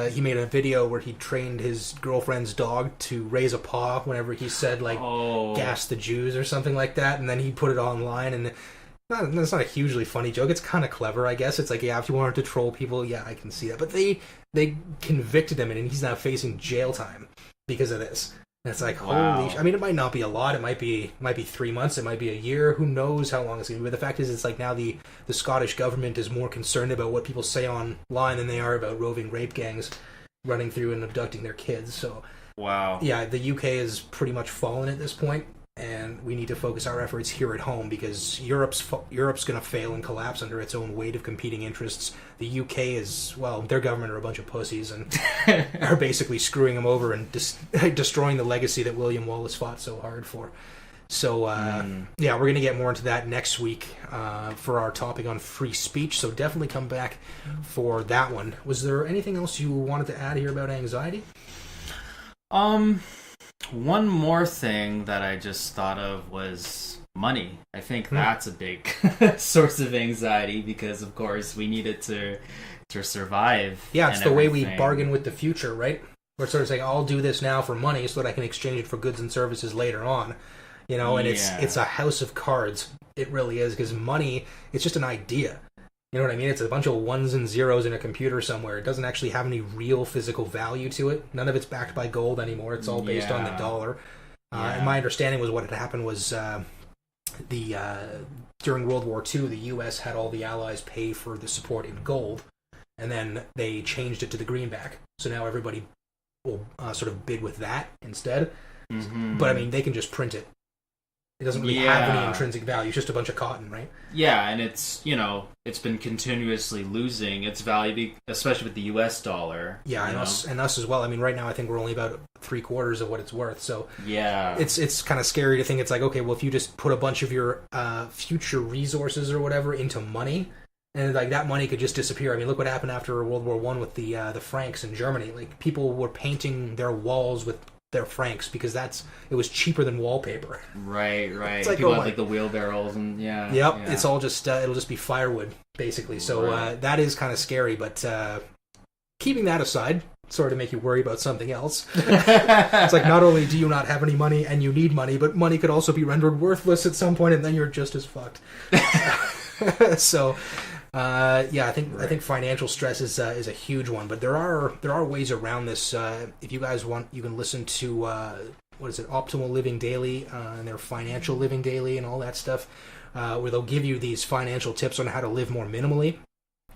he made a video where he trained his girlfriend's dog to raise a paw whenever he said, like, gas the Jews or something like that, and then he put it online, and it's not a hugely funny joke. It's kind of clever, I guess. It's like, yeah, if you wanted to troll people, yeah, I can see that. But they convicted him, and he's now facing jail time because of this. And it's like, holy I mean, it might not be a lot. It might be 3 months. It might be a year. Who knows how long it's going to be. But the fact is, it's like now the Scottish government is more concerned about what people say online than they are about roving rape gangs running through and abducting their kids. So, yeah, the UK is pretty much fallen at this point, and we need to focus our efforts here at home, because Europe's going to fail and collapse under its own weight of competing interests. The UK is, well, their government are a bunch of pussies and are basically screwing them over and destroying the legacy that William Wallace fought so hard for. So, yeah, we're going to get more into that next week for our topic on free speech, so definitely come back for that one. Was there anything else you wanted to add here about anxiety? one more thing that I just thought of was money. I think that's a big source of anxiety because, of course, we need it to survive. Yeah, it's the way we bargain with the future, right? We're sort of saying, I'll do this now for money so that I can exchange it for goods and services later on. You know, and it's a house of cards. It really is, because money, it's just an idea. You know what I mean? It's a bunch of ones and zeros in a computer somewhere. It doesn't actually have any real physical value to it. None of it's backed by gold anymore. It's all based on the dollar. And my understanding was what had happened was during World War II, the U.S. had all the Allies pay for the support in gold, and then they changed it to the greenback. So now everybody will sort of bid with that instead. Mm-hmm. But, I mean, they can just print it. It doesn't really have any intrinsic value. It's just a bunch of cotton, right? Yeah, and it's been continuously losing its value, especially with the U.S. dollar. Yeah, and us as well. I mean, right now I think we're only about 3/4 of what it's worth. So it's kind of scary to think it's like, okay, well, if you just put a bunch of your future resources or whatever into money, and like that money could just disappear. I mean, look what happened after World War I with the francs in Germany. Like, people were painting their walls with their francs because it was cheaper than wallpaper. Right. It's like, people had like the wheelbarrows and it's all just it'll just be firewood basically. So that is kind of scary. But keeping that aside, sorry to make you worry about something else. It's like, not only do you not have any money and you need money, but money could also be rendered worthless at some point, and then you're just as fucked. So. I think financial stress is a huge one, but there are ways around this. If you guys want, you can listen to Optimal Living Daily and their Financial Living Daily and all that stuff, where they'll give you these financial tips on how to live more minimally.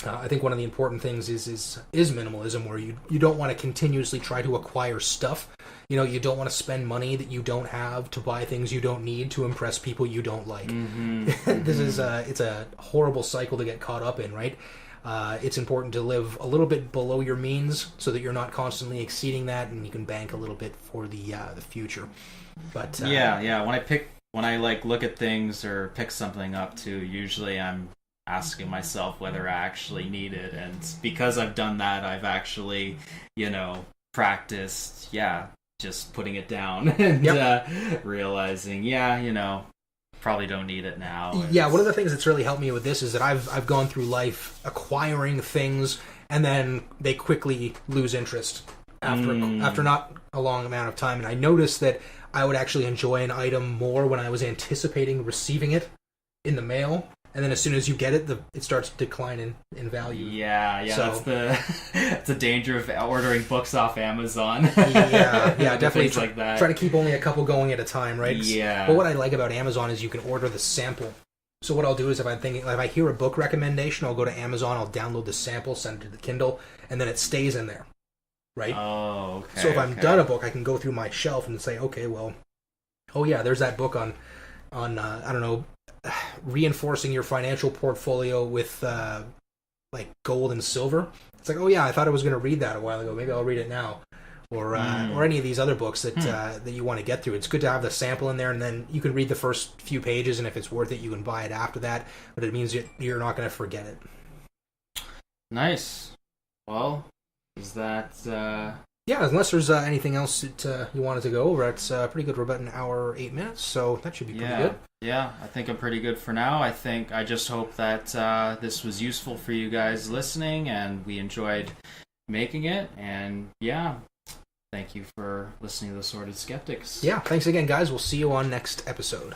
I think one of the important things is minimalism, where you don't want to continuously try to acquire stuff. You know, you don't want to spend money that you don't have to buy things you don't need to impress people you don't like. Mm-hmm. It's a horrible cycle to get caught up in, right? It's important to live a little bit below your means so that you're not constantly exceeding that, and you can bank a little bit for the future. But when I like look at things or pick something up too, usually I'm asking myself whether I actually need it, and because I've done that, I've actually, practiced, just putting it down and realizing, probably don't need it now. Yeah, one of the things that's really helped me with this is that I've gone through life acquiring things, and then they quickly lose interest after not a long amount of time. And I noticed that I would actually enjoy an item more when I was anticipating receiving it in the mail. And then as soon as you get it, it starts to decline in value. Yeah, so, that's the danger of ordering books off Amazon. Yeah, definitely. Like that. Try to keep only a couple going at a time, right? Yeah. But what I like about Amazon is you can order the sample. So what I'll do is if I hear a book recommendation, I'll go to Amazon, I'll download the sample, send it to the Kindle, and then it stays in there, right? Oh, okay. So if I'm done a book, I can go through my shelf and say, okay, well, there's that book on I don't know, reinforcing your financial portfolio with like gold and silver. It's like, I thought I was going to read that a while ago. Maybe I'll read it now, or any of these other books that you want to get through. It's good to have the sample in there, and then you can read the first few pages, and if it's worth it, you can buy it after that. But it means you're not going to forget it. Nice. Well, is that? Yeah, unless there's anything else that you wanted to go over. It's pretty good. We're about an hour, 8 minutes, so that should be pretty good. Yeah, I think I'm pretty good for now. I just hope that this was useful for you guys listening, and we enjoyed making it. And thank you for listening to The Sordid Skeptics. Yeah, thanks again, guys. We'll see you on next episode.